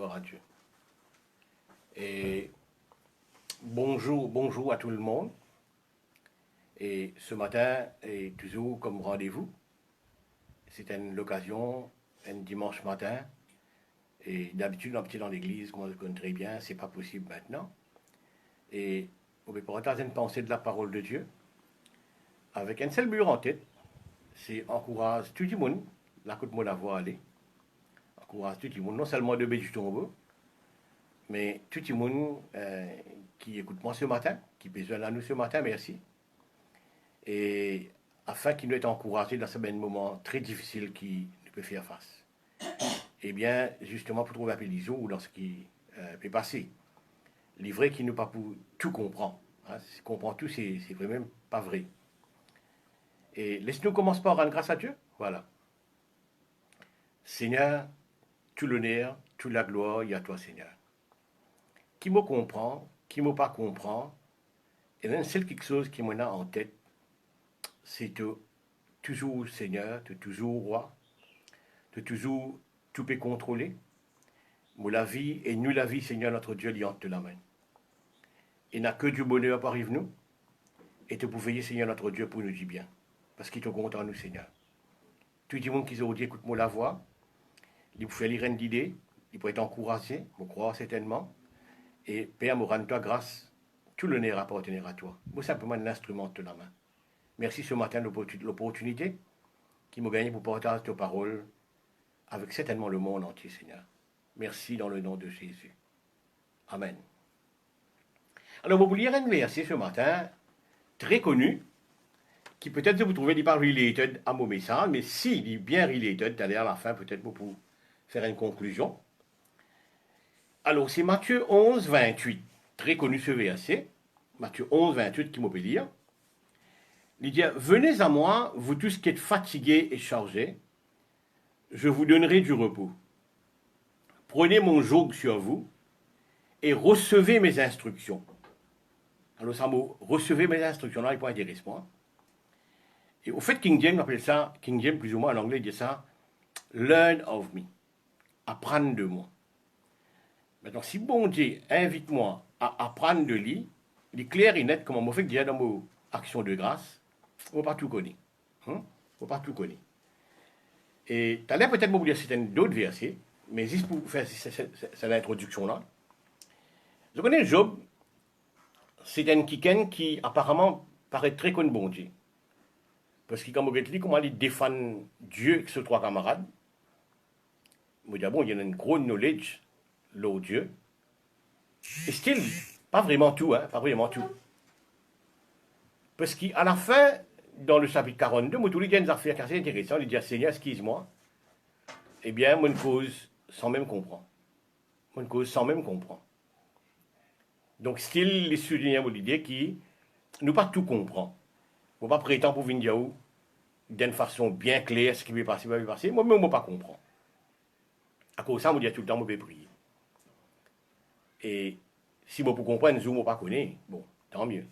Gloire à Dieu. Et bonjour à tout le monde. Et ce matin est toujours comme rendez-vous. C'est l'occasion, un dimanche matin. Et d'habitude, on est dans l'église, comme on le connaît très bien, c'est pas possible maintenant. Et on peut partager une pensée de la parole de Dieu avec un seul but en tête. C'est encourager tout le monde, là que moi la voix aller. Encourager tout le monde, non seulement de du tombeau, mais tout le monde qui écoute moi ce matin, qui peut joindre à nous ce matin, merci. Et afin qu'il nous ait encouragé dans ce même moment très difficile qu'il peut faire face. Eh bien, justement, pour trouver un peu l'isou ou dans ce qui peut passer. L'ivraie qui nous pas pour tout comprendre. Hein, comprend tout, c'est vraiment pas vrai. Et laisse-nous commencer par rendre grâce à Dieu. Voilà. Seigneur, tout l'honneur, toute la gloire, il y a toi, Seigneur. Qui me comprend, qui me pas comprend, et même c'est quelque chose qui m'en a en tête, c'est toujours Seigneur, de toujours roi, de toujours tout peut contrôler. Moi la vie, et nous la vie, Seigneur notre Dieu, liante de la main. Il n'a que du bonheur par nous, et te pour veiller, Seigneur notre Dieu, pour nous dire bien. Parce qu'il te compte en nous, Seigneur. Tout le monde qui se dit, écoute-moi la voix, il peut faire lire une idée, il peut être encouragé, je crois certainement. Et Père, me rends toi grâce, tout l'honneur appartenir à toi. Moi, simplement l'instrument de la main. Merci ce matin l'opportunité qui m'a gagné pour partager tes paroles avec certainement le monde entier, Seigneur. Merci dans le nom de Jésus. Amen. Alors, vous lire un verset ce matin, très connu, qui peut-être vous trouvez pas related à mon message, mais s'il est bien related, d'aller à la fin, peut-être vous pouvez faire une conclusion. Alors, c'est Matthieu 11, 28, très connu ce verset, Matthieu 11, 28 qui m'a peut lire. Il dit, venez à moi, vous tous qui êtes fatigués et chargés, je vous donnerai du repos. Prenez mon joug sur vous et recevez mes instructions. Alors, ça mot, recevez mes instructions, là, il peut intéresser moi. Et au fait, King James appelle ça, King James plus ou moins en anglais, il dit ça, learn of me, apprendre de moi. Maintenant, si bon Dieu invite moi à apprendre de lui, il est clair et net, comme on m'a fait dire dans mon action de grâce, on ne va pas tout connaître. On ne va pas tout connaître. Et tu allais peut-être m'oublier certains d'autres versets, mais juste pour faire cette introduction-là. Je connais Job, c'est un kiken qui apparemment paraît très connu bon Dieu. Parce que quand on dit comment il défend Dieu avec ses trois camarades, je me dis, bon, il y a une grande knowledge, là, Dieu. Et still, pas vraiment tout, hein, pas vraiment tout. Parce qu'à la fin, dans le chapitre 42, moi, il y a une affaire assez intéressante. Il dit, Seigneur, excuse-moi. Eh bien, moi, une cause sans même comprendre. Moi, une cause sans même comprendre. Donc, still, les soulignants l'idée qui nous pas tout comprendre. On ne pas prétendre pour venir dire d'une façon bien claire ce qui va passer, moi-même, je ne pas comprendre. À cause de ça, je dis tout le temps, je vais prier. Et si je peux comprendre, je ne pas connaître, bon, tant mieux.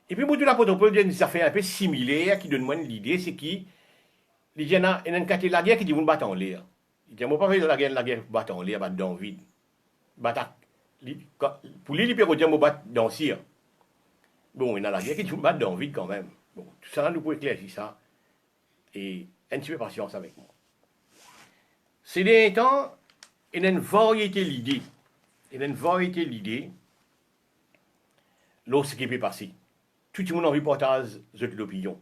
Et puis, moi, tout l'apôtre Paul dit une affaire un peu similaire qui donne moi l'idée, c'est qu'il y en a un côté de la guerre qui dit vous ne battez en l'air. Il dit, moi, pas faire la guerre pour battre en l'air, battre dans le vide. Pour lui, il peut dire, moi, battre dans le cire. Bon, il y a la guerre qui dit vous battre dans le vide quand même. Bon, tout ça, nous pouvons éclaircir ça. Et un petit peu patience avec moi. Ces derniers temps, il y a une variété d'idées. Il y a une variété d'idées lorsqu'il peut passer. Tout le monde a envie de partager l'opinion.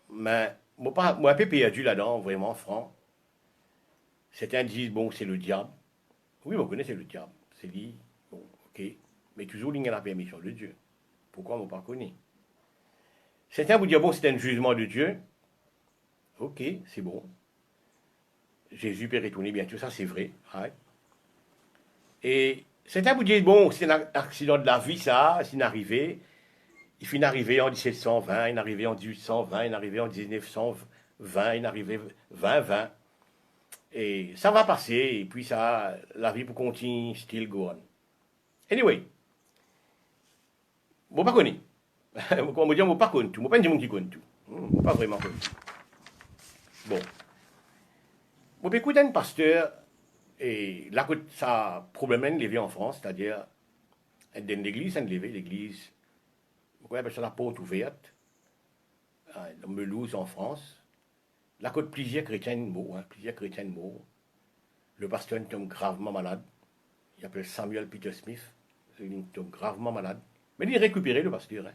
Mais moi, un peu perdu là-dedans, vraiment, franc. Certains disent, bon, c'est le diable. Oui, on connaît, c'est le diable. C'est lui, bon, ok. Mais toujours, il y a la permission de Dieu. Pourquoi on ne pas connaît? Certains vous disent, bon, c'est un jugement de Dieu. Ok, c'est bon. Jésus peut retourner bientôt, ça c'est vrai. Right? Et certains vous disent, bon, c'est un accident de la vie, ça, c'est une arrivée. Il finit arrivé en 1720, il est arrivé en 1820, il est arrivé en 1920, il est arrivé 2020. Et ça va passer, et puis ça, la vie peut continuer, still go on. Anyway, je ne pas connais. Comme on dit, je ne pas connais tout. Je ne pas dire qui connaît tout. Je ne pas vraiment connaître. Bon. Je vais écouter un pasteur Et là, ça problème est levé en France, c'est-à-dire, dans l'église, c'est levé, l'église, on appelle ça la porte ouverte, dans Melouse en France. Là, quand plusieurs chrétiens morts, plusieurs chrétiens morts, le pasteur tombe gravement malade. Il s'appelle Samuel Peter Smith. Il tombe gravement malade. Mais il est récupéré, le pasteur.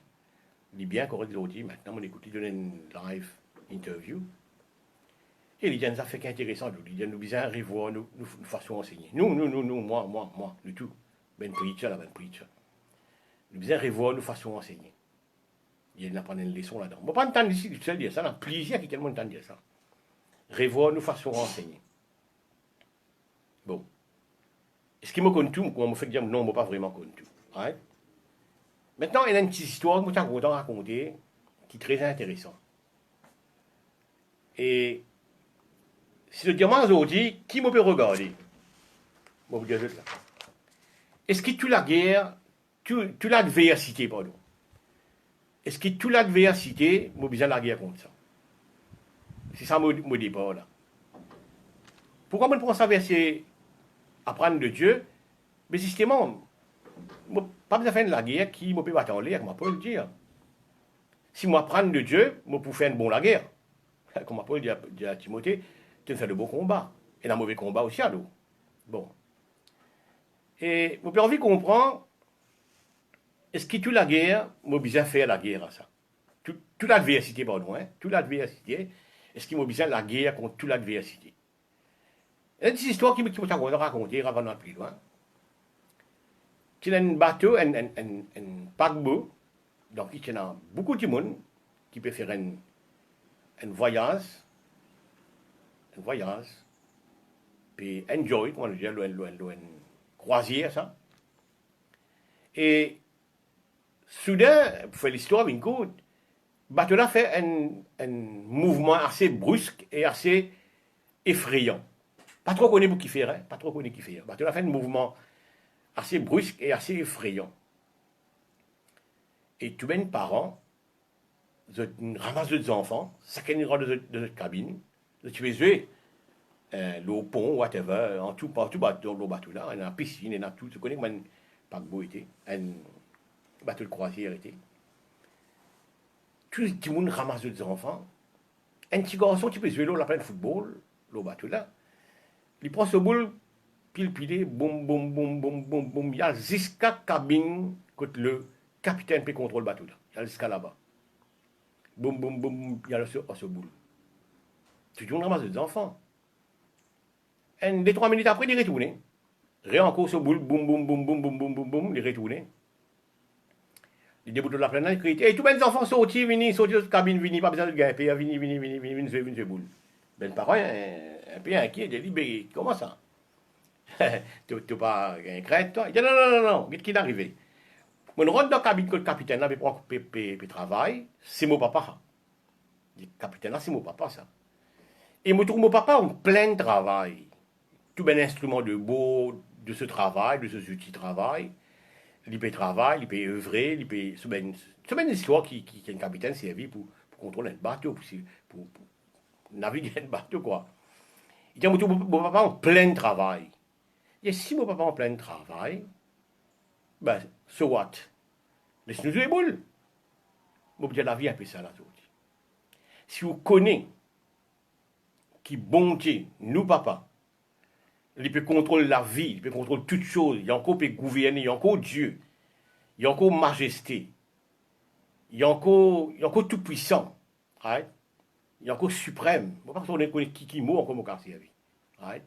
Il est bien correct aujourd'hui. Maintenant, on écoute, il donne une live interview. Et il dit, ça fait qu'intéressant. Il dit, nous besoin de revoir, nous façon enseigner. Nous, moi, du tout. Ben preacher, ben preacher. Nous besoin de revoir, nous façon enseigner. Il n'a pas une leçon là-dedans. Je ne vais pas entendre ici, je dire ça. Il y a plaisir qui tellement entendre dire ça. Revoir, nous façon enseigner. Bon. Est-ce qu'il me compte tout? Moi, je me fait dire, non, je ne pas vraiment compte tout. Right? Maintenant, il y a une petite histoire que je suis content de raconter qui est très intéressante. Et si le diamant aujourd'hui, qui me peut regarder? Bon, vous dire là. Est-ce que toute la guerre, toute l'adversité, pardon, est-ce que toute l'adversité, moi, besoin de la guerre contre ça? C'est ça mon départ là. Pourquoi on prend ça verset apprendre de Dieu? Mais justement, pas besoin de faire la guerre qui me peut battre en l'air, comme on peut le dire. Si moi apprendre de Dieu, moi pour faire une bonne la guerre. Comme on peut le dire à Timothée, tu fais de beaux combats. Et un mauvais combat aussi à l'eau. Bon. Et vous avez envie de comprendre, est-ce que toute la guerre, moi besoin de faire la guerre à ça? Toute l'adversité, pardon, toute l'adversité, est-ce qu'il m'a besoin de la guerre contre toute l'adversité? Il y a des histoires qui me raconter avant d'aller plus loin. Il y a un bateau, un paquebot, donc il y a beaucoup de monde qui peut faire un voyage, puis enjoy, comment dire, une croisière, ça. Et soudain, pour faire l'histoire, une côte, le bateau là fait un mouvement assez brusque et assez effrayant. Pas trop connu pour qui faire, pas trop connu qui faire. Le bateau là fait un mouvement assez brusque et assez effrayant. Et tous les parents, ramassent des enfants, chacun rentre de notre cabine, tu les jouer, le pont, whatever, en tout, partout dans le bateau là, il y a une piscine, il y a tout, tu connais comment un paquebot était, un bateau de croisière était. Tout le monde ramasse des enfants. Un petit garçon qui peut jouer là, plein de football, le bateau là, il prend ce boule, pile, boum, boum, boum, boum, boum, boum, il y a jusqu'à cabine, quand le capitaine peut contrôler le bateau là, il y a jusqu'à là-bas. Boum, boum, boum, il y a ce boule. Tout le monde ramasse des enfants. Et 2-3 minutes après, il est retourné. Rien encore ce boule, boum, boum, boum, boum, boum, boum, boum, boum, il est retourné. Il déboute de la plaine, il crie, et tous les enfants sortis de la cabine, venez, pas besoin de gagner, venez, boule. Ben, le parent, un peu inquiet, il dit, comment ça? Tu n'as pas un crête, toi? Il dit, non, qu'est-ce qui est arrivé? Quand on rentre dans la cabine, le capitaine, là, il travaille, c'est mon papa. Le capitaine, là, c'est mon papa, ça. Et je trouve mon papa en plein travail. Tout un instrument de beau, de ce travail, de ce outils de travail. Il peut travailler, il peut œuvrer, il peut. C'est une histoire qui est un capitaine servi pour contrôler un bateau, pour naviguer un bateau, quoi. Il dit, mon papa en plein travail. Et si mon papa en plein travail, ben, so what? Laisse-nous jouer boule. Moi, je la vie un peu ça, là, si vous connaissez qui bon Dieu, nous, papa, il peut contrôler la vie, il peut contrôler toutes choses, il y a encore peut gouverner, il y a encore Dieu, il y a encore majesté, il y a encore tout puissant, right? Il y a encore suprême. Je ne sais pas si on connaît qui mot encore mon quartier à vie. Right?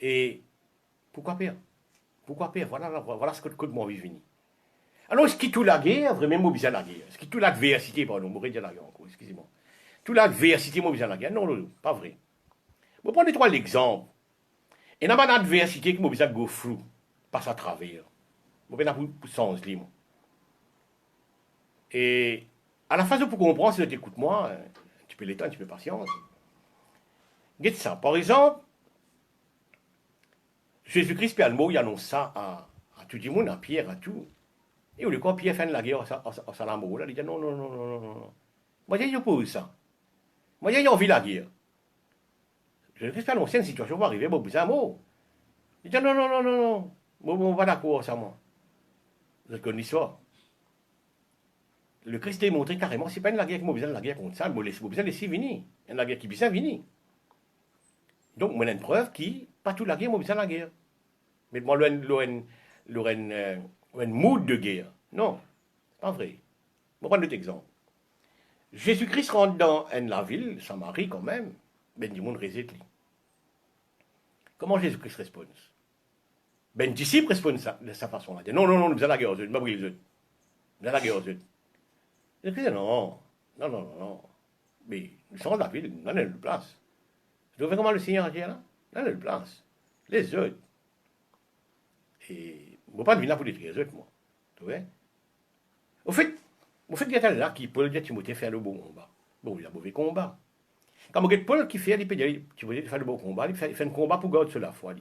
Et pourquoi perdre? Voilà ce que moi vie fini. Alors, est-ce qu'il tout la guerre, vraiment, moi, besoin de la guerre? Est-ce qu'il tout l'adversité, pardon, moi, dire la guerre encore, excusez-moi. Toute l'adversité, moi, besoin de la guerre? Non, pas vrai. Je vais prendre trois l'exemple. Et dans une adversité qui m'a besoin de go through, passe à travers. Je vais pour sens libre. Et à la phase pour comprendre, si tu écoutes moi, un petit peu l'état, un petit peu patience. Regarde ça. Par exemple, Jésus-Christ, Pierre, le mot, il annonce ça à tout le monde, à Pierre, à tout. Et au lieu quand Pierre fait la guerre à Salambo, il dit non. Moi, j'ai pas ça. Moi, j'ai envie de la guerre. Jésus-Christ pas annoncé une situation va arriver, bon, besoin mot. Il dit non, non, non, non, non. Moi, on va d'accord, ça, moi. Vous connaissez l'histoire. Le Christ a démontré carrément, c'est pas une guerre qui m'a besoin de la guerre contre ça, mais besoin de laisser venir. Une la guerre qui besoin venir. Donc, moi, j'ai une preuve qui, pas toute la guerre, m'a besoin de la guerre. Mais moi, un mood de guerre. Non, c'est pas vrai. Je vais prendre d'autres exemples. Jésus-Christ rentre dans la ville, Samarie quand même, ben du monde réside. Comment Jésus-Christ répond? Ben, disciples répondent de sa façon-là. Non, non, non, nous allons la guerre aux autres, nous allons la guerre aux autres. Jésus-Christ dit non, non, non, non, non. Mais nous sommes dans la ville, nous avons une place. Vous savez comment le Seigneur a dit là? Nous avons une place. Les autres. Et je ne vais pas venir là pour détruire les autres, moi. Tu vois? Au fait, il y a là qui peut dire Timothée faire le bon combat. Bon, il a un mauvais combat. Quand on regarde Paul qui fait, il peut dire Timothée faire le bon combat, il fait un combat pour garder sur la foi.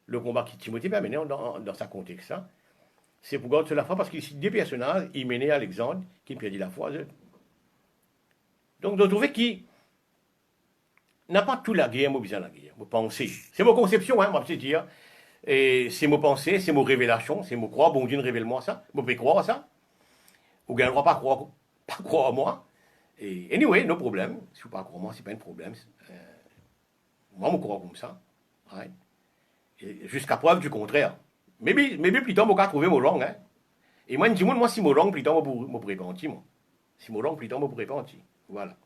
Le combat qui Timothée va mener dans sa contexte, hein, c'est pour garder sur la foi parce qu'il y a des personnages, il menait Alexandre qui perdit la foi. Donc, vous trouvez qui n'a pas tout la guerre, moi, besoin de la guerre. Vous pensez. C'est mon conception, hein, moi, je dire. Et c'est mon pensée, c'est mon révélation, c'est mon croire. Bon Dieu, révèle-moi ça. Vous pouvez croire à ça. Vous ne droit pas croire à moi. Et anyway, no problème. Si vous ne pas croire à moi, ce n'est pas un problème. Moi, je crois comme ça. Right? Jusqu'à preuve du contraire. Mais plutôt, je vais trouver mon langue. Hein? Et moi, je dis, moi, si mon langue, plutôt, je me répandir. Si mon langue, plutôt, je me répandir. Voilà.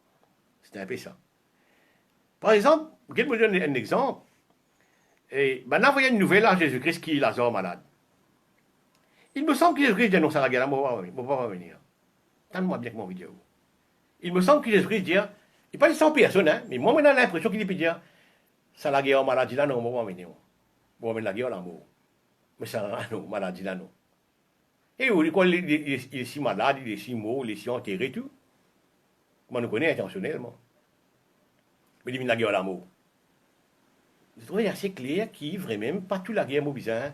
C'est un peu ça. Par exemple, je vais vous donner un exemple. Et maintenant, vous voyez une nouvelle à Jésus-Christ qui est Lazare malade. Il me semble que Jésus-Christ dénonce à la guerre, je ne vais pas venir. Tente-moi bien que mon vidéo. Il me semble que Jésus-Christ dit, il parle sans personne, hein, mais moi, j'ai l'impression qu'il peut dire, ça la guerre en maladie là, non, je ne vais pas venir. Je vais venir la guerre là, mais ça, non, maladie là, non. Et vous, quand il est si malade, il est si mort, il est si enterré, tout. Moi, nous connaissons intentionnellement. Mais il vient la guerre là, mort. Je trouve assez clair qu'il vraiment pas toute la guerre mobilisée.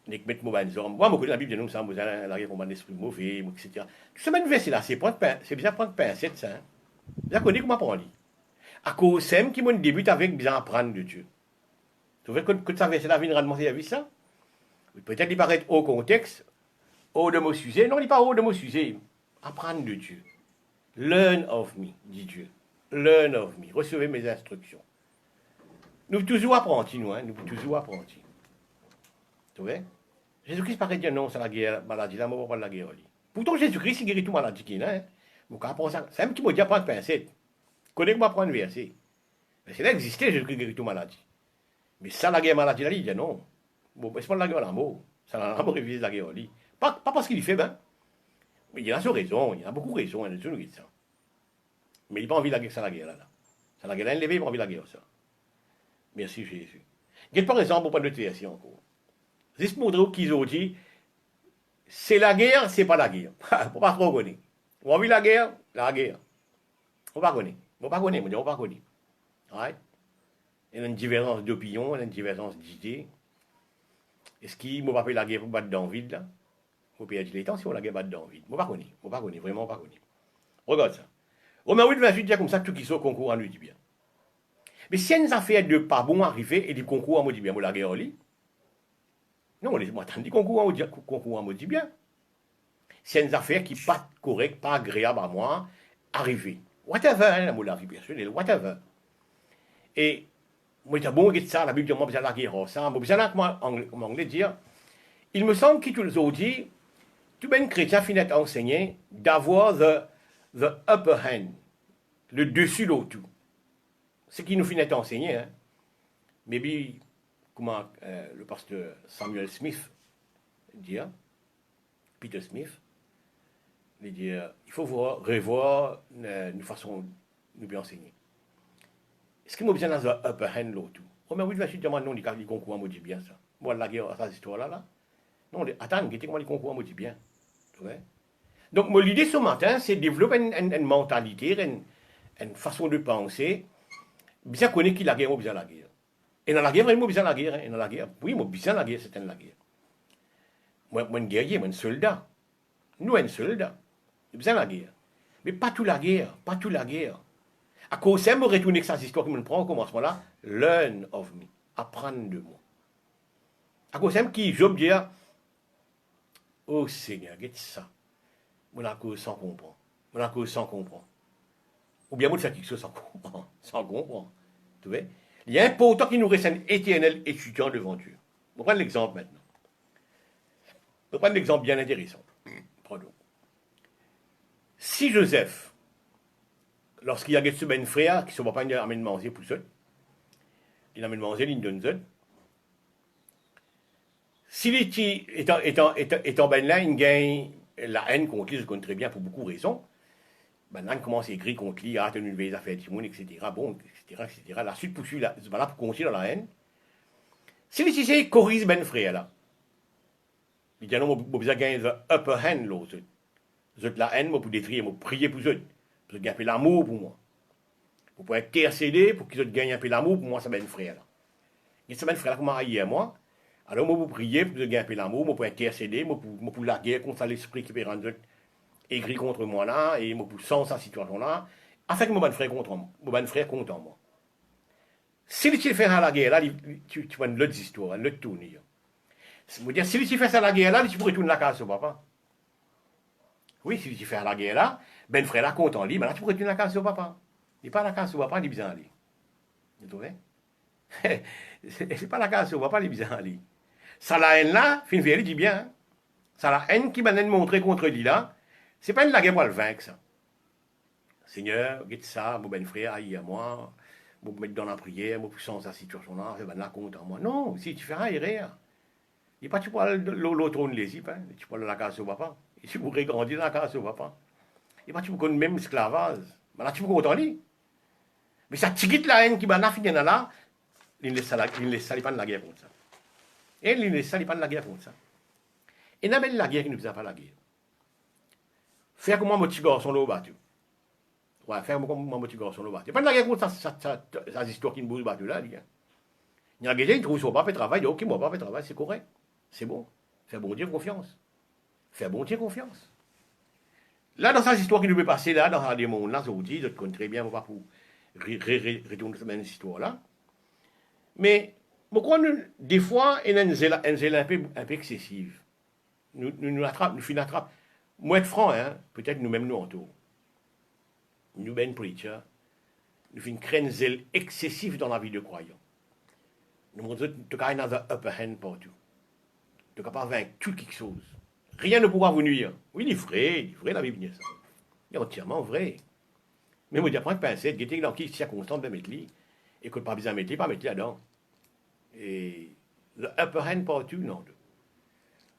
Nek mettre mauvais hommes. Moi, je connais la Bible, nous sommes la guerre contre l'esprit mauvais, etc. Tout ce même verset là, c'est bien prendre pincette, ça. Vous connaissez comment apprendre. À cause c'est qui débute avec bien apprendre de Dieu. Tu vois que ça verset là viendra demander à ça? Peut-être il paraît au contexte, au de mon sujet. Non, il n'est pas au de mon sujet. Apprendre de Dieu. Learn of me, dit Dieu. Learn of me. Recevez mes instructions. Nous toujours apprentis, nous, hein. Nous toujours apprentis. Tu vois? Jésus-Christ paraît dire non, c'est la guerre, maladie, là, on va pas la guerre. Pourtant, Jésus-Christ, il guérit tout maladie qu'il a. Hein. C'est un petit mot dire prendre pincette. Connais-moi prendre verset. Mais c'est là existait, Jésus-Christ guérit tout maladie. Mais ça, la guerre maladie, là, il dit non. Bon, c'est pas la guerre l'amour. Ça n'a pas révisé la guerre. Pas parce qu'il fait bien. Mais il a sa raison, il a beaucoup de raisons, il a de ça. Mais il n'a pas envie de la guerre, ça la guerre là. Ça la guerre là, il n'a pas envie de la guerre, ça. Merci Jésus. Par exemple, pour prendre notre verset encore. Juste pour montrer qu'ils ont dit, c'est la guerre, c'est pas la guerre. On va pas trop connaître. On a vu la guerre. On va pas connaître. On va pas connaître, on va pas connaître. Right? Il y a une divergence d'opinion, il y a une divergence d'idées. Est-ce qu'il ne va pas la guerre pour battre dans le vide, là? On peut dire les temps si on la guerre battre dans le vide. On va pas connaître, vraiment pas connaître. Regarde ça. Romains 8, 28 dit comme ça, tout qui sont concours en lui dit bien. Mais si il y a une affaire de pas bon arrivé et du concours en mode bien, on la guerre en lui. Non, laisse-moi attendre du concours en mode bien. C'est une affaire qui n'est pas correcte, pas agréable à moi, arriver. Whatever, hein, la vie personnelle, whatever. Et moi, j'ai bon ça, la Bible dit, moi, besoin de la guerre, ça, moi, besoin de moi, en anglais, dire, il me semble qu'ils nous ont dit, tout bien chrétien finit à enseigner d'avoir the upper hand, le dessus l'autre. Ce qui nous finit à enseigner, hein. Maybe, comment le pasteur Samuel Smith dit, hein, Peter Smith, il dit, il faut revoir une façon de nous enseigner. Est-ce qu'il m'a besoin dans un upper hand l'autre? Oh, mais oui, je vais dire, non, les concours, moi, dit bien ça. Moi, la guerre, cette histoire-là, là. Non, attends, moi, les concours, moi, dit bien. Tu vois? Donc, l'idée ce matin, c'est de développer une mentalité, une façon de penser, bien connaître qui la guerre, moi, bien la guerre. Et dans la guerre, moi, bien la guerre. Hein, dans la guerre, oui, moi, bien la guerre, c'est la guerre. Moi, un guerrier, moi, un soldat. Nous, un soldat. Bien la guerre. Mais pas toute la guerre, pas toute la guerre. À cause ça, me retourner que ça, histoire qui me prend au commencement là, learn of me, apprendre de moi. À cause ça, qui, je me dis, oh Seigneur, regarde ça. Mon à cause sans comprendre. Mon à cause sans comprendre. Ou bien moi, de faire quelque chose sans comprendre. Sans comprendre. Tu vois? Il y a important qu'il nous reste un éternel étudiant devant Dieu. On va prendre l'exemple maintenant. On va prendre l'exemple bien intéressant. Pardon. Si Joseph, lorsqu'il y a ce ben frère qui ne va pas amener manger pour seul, il amène manger, il donne seul. S'il est en ben là, il gagne la haine contre lui, je connais très bien pour beaucoup de raisons. Maintenant, il commence à écrire contre lui, ah, tu as une nouvelle affaire du monde, etc. Bon, etc. La suite poursuit, voilà, pour continuer dans la haine. S'il est corrige ben frère là, il dit non, je vais gagner the upper hand, l'autre. Je la haine, moi, pour détruire, moi, prier pour eux. Pour gagner un peu l'amour pour moi. Pour pouvoir intercéder, pour qu'ils gagnent un peu l'amour pour moi, ça ben frère là. Et ça ben frère là, comment aille à moi. Alors, moi, pour prier, pour gagner un peu l'amour, moi, pour intercéder, moi, pour la guerre contre l'esprit qui peut rendre écrit contre moi là, et moi, pour sans sa situation là, afin que mon ben frère contre moi. Mon ben frère contre moi. Si tu fais à la guerre là, tu vois une autre histoire, une autre tournure. C'est-à-dire, si tu fais ça à la guerre là, tu pourrais tourner la case au papa. Oui, si tu fais à la guerre là, ben frère là contre en lui, mais là, tu pourrais tourner la case au papa. Il n'est pas la case au papa, il est bien allé. Vous trouvez? C'est pas la case au papa, il est bien allé. Ça la haine là, fin il dit bien. Hein? Ça la haine qui m'a montré contre lui là, c'est pas une la guerre pour le vaincre ça. Seigneur, regarde ça, mon ben frère, aïe à moi, je me mettre dans la prière, je sens sa situation là, je vais la compte en moi. Non, si tu fais rien, il n'est pas tu parles de l'autre on les hein, tu parles de la case au papa. Et tu pourrais grandir dans la case au papa. Et pas tu peux connaître même esclavage. Mais là tu peux content lui. Mais ça tigite la haine qui m'a fini là, il ne laisse pas de la guerre contre ça. Et il ne laisse pas de la guerre contre ça. Et n'a pas la guerre qui ne faisait pas la guerre. Faire comme mon petit garçon là au battu. Ouais, faire comme mon petit garçon là au battu. Pas de la guerre contre ça histoire qui ne bouge battu là. Il y a des gens qui trouvent son papa travail, ok, mon papa travail, c'est correct. C'est bon. Faire bon Dieu confiance. Faire bon Dieu confiance. Là, dans cette histoire qui nous peut passer là, dans les mondes là, je vous dis, je connais très bien, on va pour retourner cette histoire-là. Mais, pourquoi des fois, il y a une zèle un peu excessive. Nous attrape, nous finissons attrape. Moi, être franc, hein, peut-être nous-mêmes nous entourons. Nous, ben preacher, nous finissons créer une zèle excessive dans la vie de croyants. Nous avons tout cas dans upper hand partout. Tu es capable de vaincre tout quelque chose. Rien ne pourra vous nuire. Oui, il est vrai la Bible dit ça. Il est entièrement vrai. Mais moi, je dis, prends une pincette, guetter dans quelle circonstance de mettre lui, et que pas besoin de mettre lui, pas mettre lui là-dedans. Et the upper hand partout, non.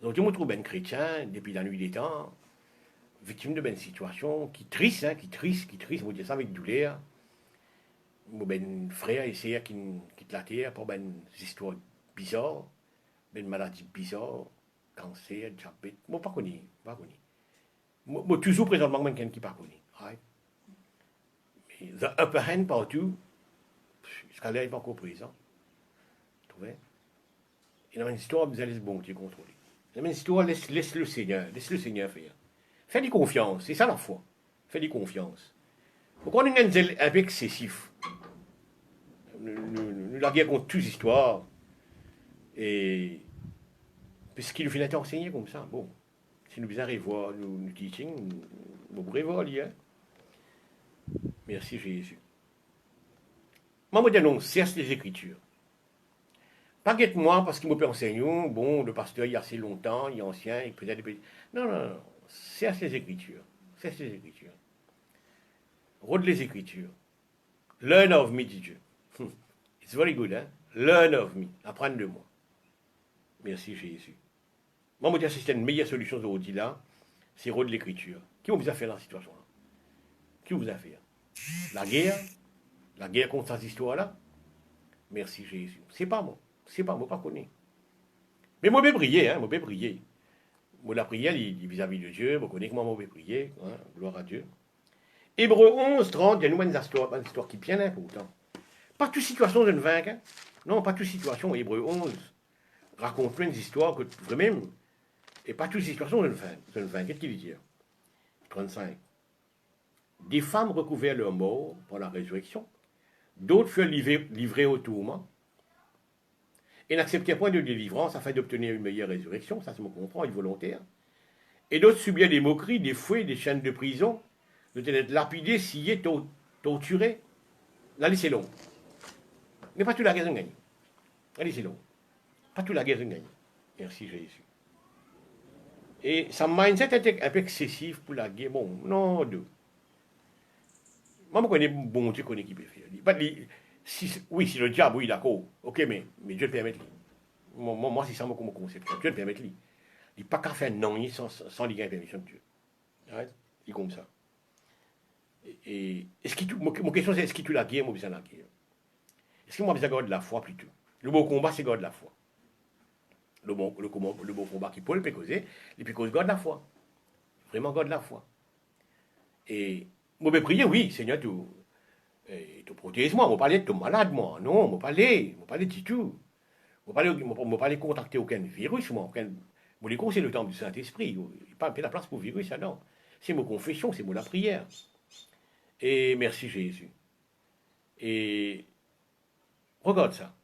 Donc, je me trouve un chrétien, depuis la nuit des temps, victime de bonnes situations, qui triste, hein, qui triste, je vous dis ça avec douleur. Mon ben frère et sœur qui quittent la terre pour ben histoires bizarres, ben maladies bizarres, cancer, diabète, moi pas connu, pas connu. Moi toujours présentement quelqu'un qui pas connu, right? Mais the upper hand partout, jusqu'à là il pas encore présent, tu vois? Et dans une histoire, vous allez bon Dieu contrôler. Dans une histoire, laisse le Seigneur faire. Fais-lui confiance, c'est ça la foi. Fais-lui confiance. Pourquoi on est un peu excessif? Nous la guerre contre toutes les histoires. Et puisqu'il nous fait enseigner comme ça, bon, si nous bien revoir nous teaching, nous pourrons voir hein. Merci Jésus. Moi, je dénonce les Écritures. Pas guette-moi parce qu'il m'a enseigné, bon, le pasteur il y a assez longtemps, il est ancien, il peut-être. Non. Cherche les Écritures. Cherche les Écritures. Rôde les Écritures. Learn of me, dit Dieu. It's very good, hein? Learn of me. Apprendre de moi. Merci Jésus. Moi, je dis que c'est une meilleure solution aujourd'hui là, c'est rôde l'écriture. Qui vous a fait dans cette situation-là? Qui vous a fait? La guerre contre cette histoire-là? Merci Jésus. C'est pas moi, pas connu. Mais moi, je vais prier, hein, moi, je vais prier. Moi, la prière, vis-à-vis de Dieu, je connais comment je vais prier, hein, gloire à Dieu. Hébreu 11, 30, il y a une histoire qui est bien importante. Pas toute situation de vaincre, hein. Non, pas toute situation. Hébreu 11 raconte plein d'histoires que vous-même, et pas toute situation de vaincre. Qu'est-ce qu'il dit? 35. Des femmes recouvrirent leurs morts pour la résurrection. D'autres furent livrés au tourment et n'acceptèrent point de délivrance afin d'obtenir une meilleure résurrection. Ça, se me comprend, une volontaire. Et d'autres subirent des moqueries, des fouets, des chaînes de prison, de être lapidés, sciés, torturés. La liste est longue. Mais pas toute la guerre est gagnée. La liste est longue. Pas toute la guerre est gagnée. Merci Jésus. Et sa mindset était un peu excessif pour la guerre. Bon, non, deux. Moi, je connais bon Dieu qui peut faire. Oui, si le diable, oui, d'accord. Ok, mais Dieu le permet. Moi, c'est ça mon concept. Dieu le permet. Il n'est pas qu'à faire non sans lui la permission de Dieu. Right? Il est comme ça. Et mon question, c'est est-ce qu'il tue la guerre, moi, besoin de la guerre? Est-ce que moi, besoin de garder la foi plutôt? Le bon combat, c'est garder la foi. Le bon combat qui peut le causer, et puis cause garde la foi. Vraiment garde la foi. Et moi, je prier, oui, Seigneur, tu protèges-moi. Je ne parle de ton malade, moi. Non, je ne parle de tout. Je ne parle de contacter aucun virus, moi. Mon école, c'est le temps du Saint-Esprit. Il n'y a pas la place pour virus, ça, non. C'est mon confession, c'est mon la prière. Et merci Jésus. Et regarde ça.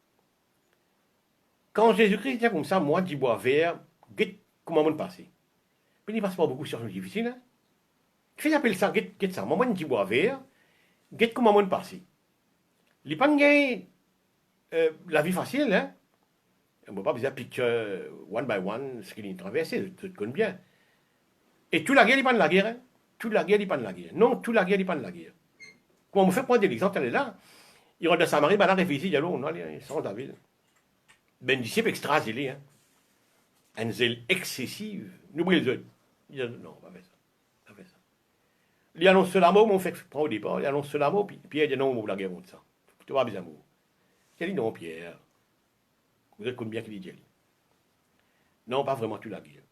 Quand Jésus-Christ était comme ça, moi, du bois vert, comment on passe? Mais il ne passe pas beaucoup de situations difficiles. Hein? Tu fais appeler ça, get ça. Moi, du bois vert, comment on passe? Il n'y a pas la vie facile, hein? On ne peut pas besoin de picture one by one, ce qu'il a traversé, tu te connais bien. Et toute la guerre, il n'est pas de la guerre. Hein? Toute la guerre, il n'est pas de la guerre. Non, toute la guerre, il n'est pas de la guerre. Quand on me fait prendre l'exemple, elle est là. Il rentre dans Samarie, ben là, réfléchit, il y a l'eau, il sort de la ville. Ben, disciple extra zélé, hein. Un zèle excessif. N'oubliez les autres. Il dit, non, on va faire ça. On va faire ça. Il annonce la mot, mais on fait prendre au départ. Il annonce la mot, puis Pierre dit, non, on va la guerre contre ça. Tu vas bien mot. Il dit, non, Pierre. Vous êtes combien qu'il dit, non, pas vraiment toute la guerre.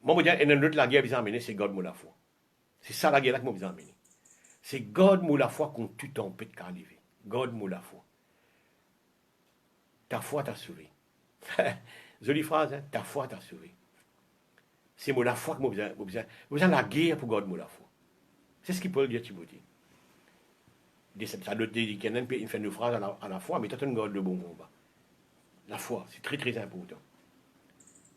Moi, je dis, et notre la guerre, vous amener, c'est God, moi, la foi. C'est ça la guerre que moi, vous amener. C'est God, moi, la foi contre tout tempête qui arrive. God, moi, la foi. Ta foi t'a sauvé. Jolie phrase, hein? Ta foi t'a sauvé. C'est moi la foi que moi besoin de la guerre pour garder moi la foi. C'est ce qu'il peut dire Timothée. Ça doit dire qu'il y a une fin de phrase à la foi, mais tu as une garde de bon combat. La foi, c'est très très important.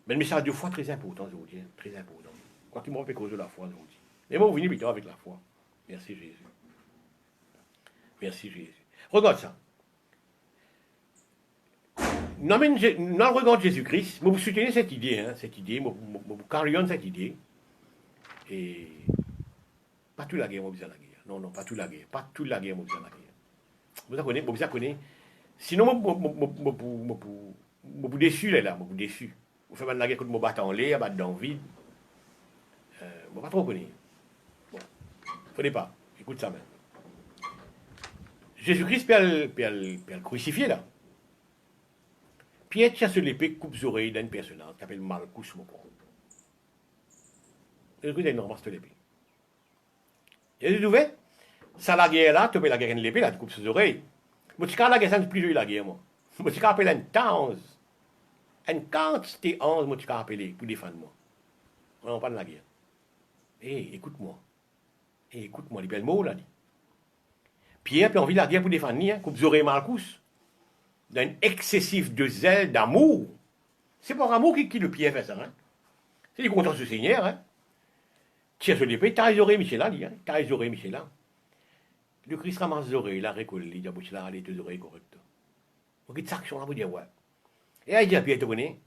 Mais le message de foi très important, je vous dis, très important. Quoi qu'il m'en fait cause de la foi, je vous dis. Mais moi, vous venez plutôt avec la foi. Merci Jésus. Merci Jésus. Regarde ça. Non, mais dans le regard de Jésus-Christ, vous soutenez cette idée, vous carrionnez cette idée. Et pas toute la guerre, moi, besoin de la guerre. Non, pas toute la guerre. Pas toute la guerre, moi, besoin de la guerre. Vous connaissez. Sinon, vous déçu, là, vous déçu. Vous faites la guerre contre mon battant en l'air, battre dans le vide. Vous pas trop connaître. Bon, prenez pas. Écoute ça, même. Jésus-Christ peut le crucifier, là. Pierre tient sur l'épée, coupe les oreilles d'un personnage qui s'appelle Malchus Mokon. Et il a une ramasse de l'épée. Et tu trouves, ça la guerre là, tu peux la guerre de l'épée là, tu coupes ses oreilles. Moi, tu peux la guerre, ça ne plus la guerre, moi. Moi, tu peux appeler une tance. Une quantité 11, moi, tu peux appeler pour défendre moi. On parle de la guerre. Écoute-moi. Écoute-moi, les belles mots là. Pierre a envie de la guerre pour défendre, hein, coupe les oreilles Malchus. D'un excessif de zèle, d'amour. C'est par amour qui le Pierre fait ça. Hein? C'est du content du Seigneur. Hein? Tiens sur l'épée, t'as les oreilles, Michel, là, hein? T'as les oreilles, Michel, là. Le Christ ramasse les oreilles, la récolte, il dit, Michel, allez, tes oreilles correctes. On quitte cette action là, vous dire, ouais. Et il dit à Pierre, tu connais?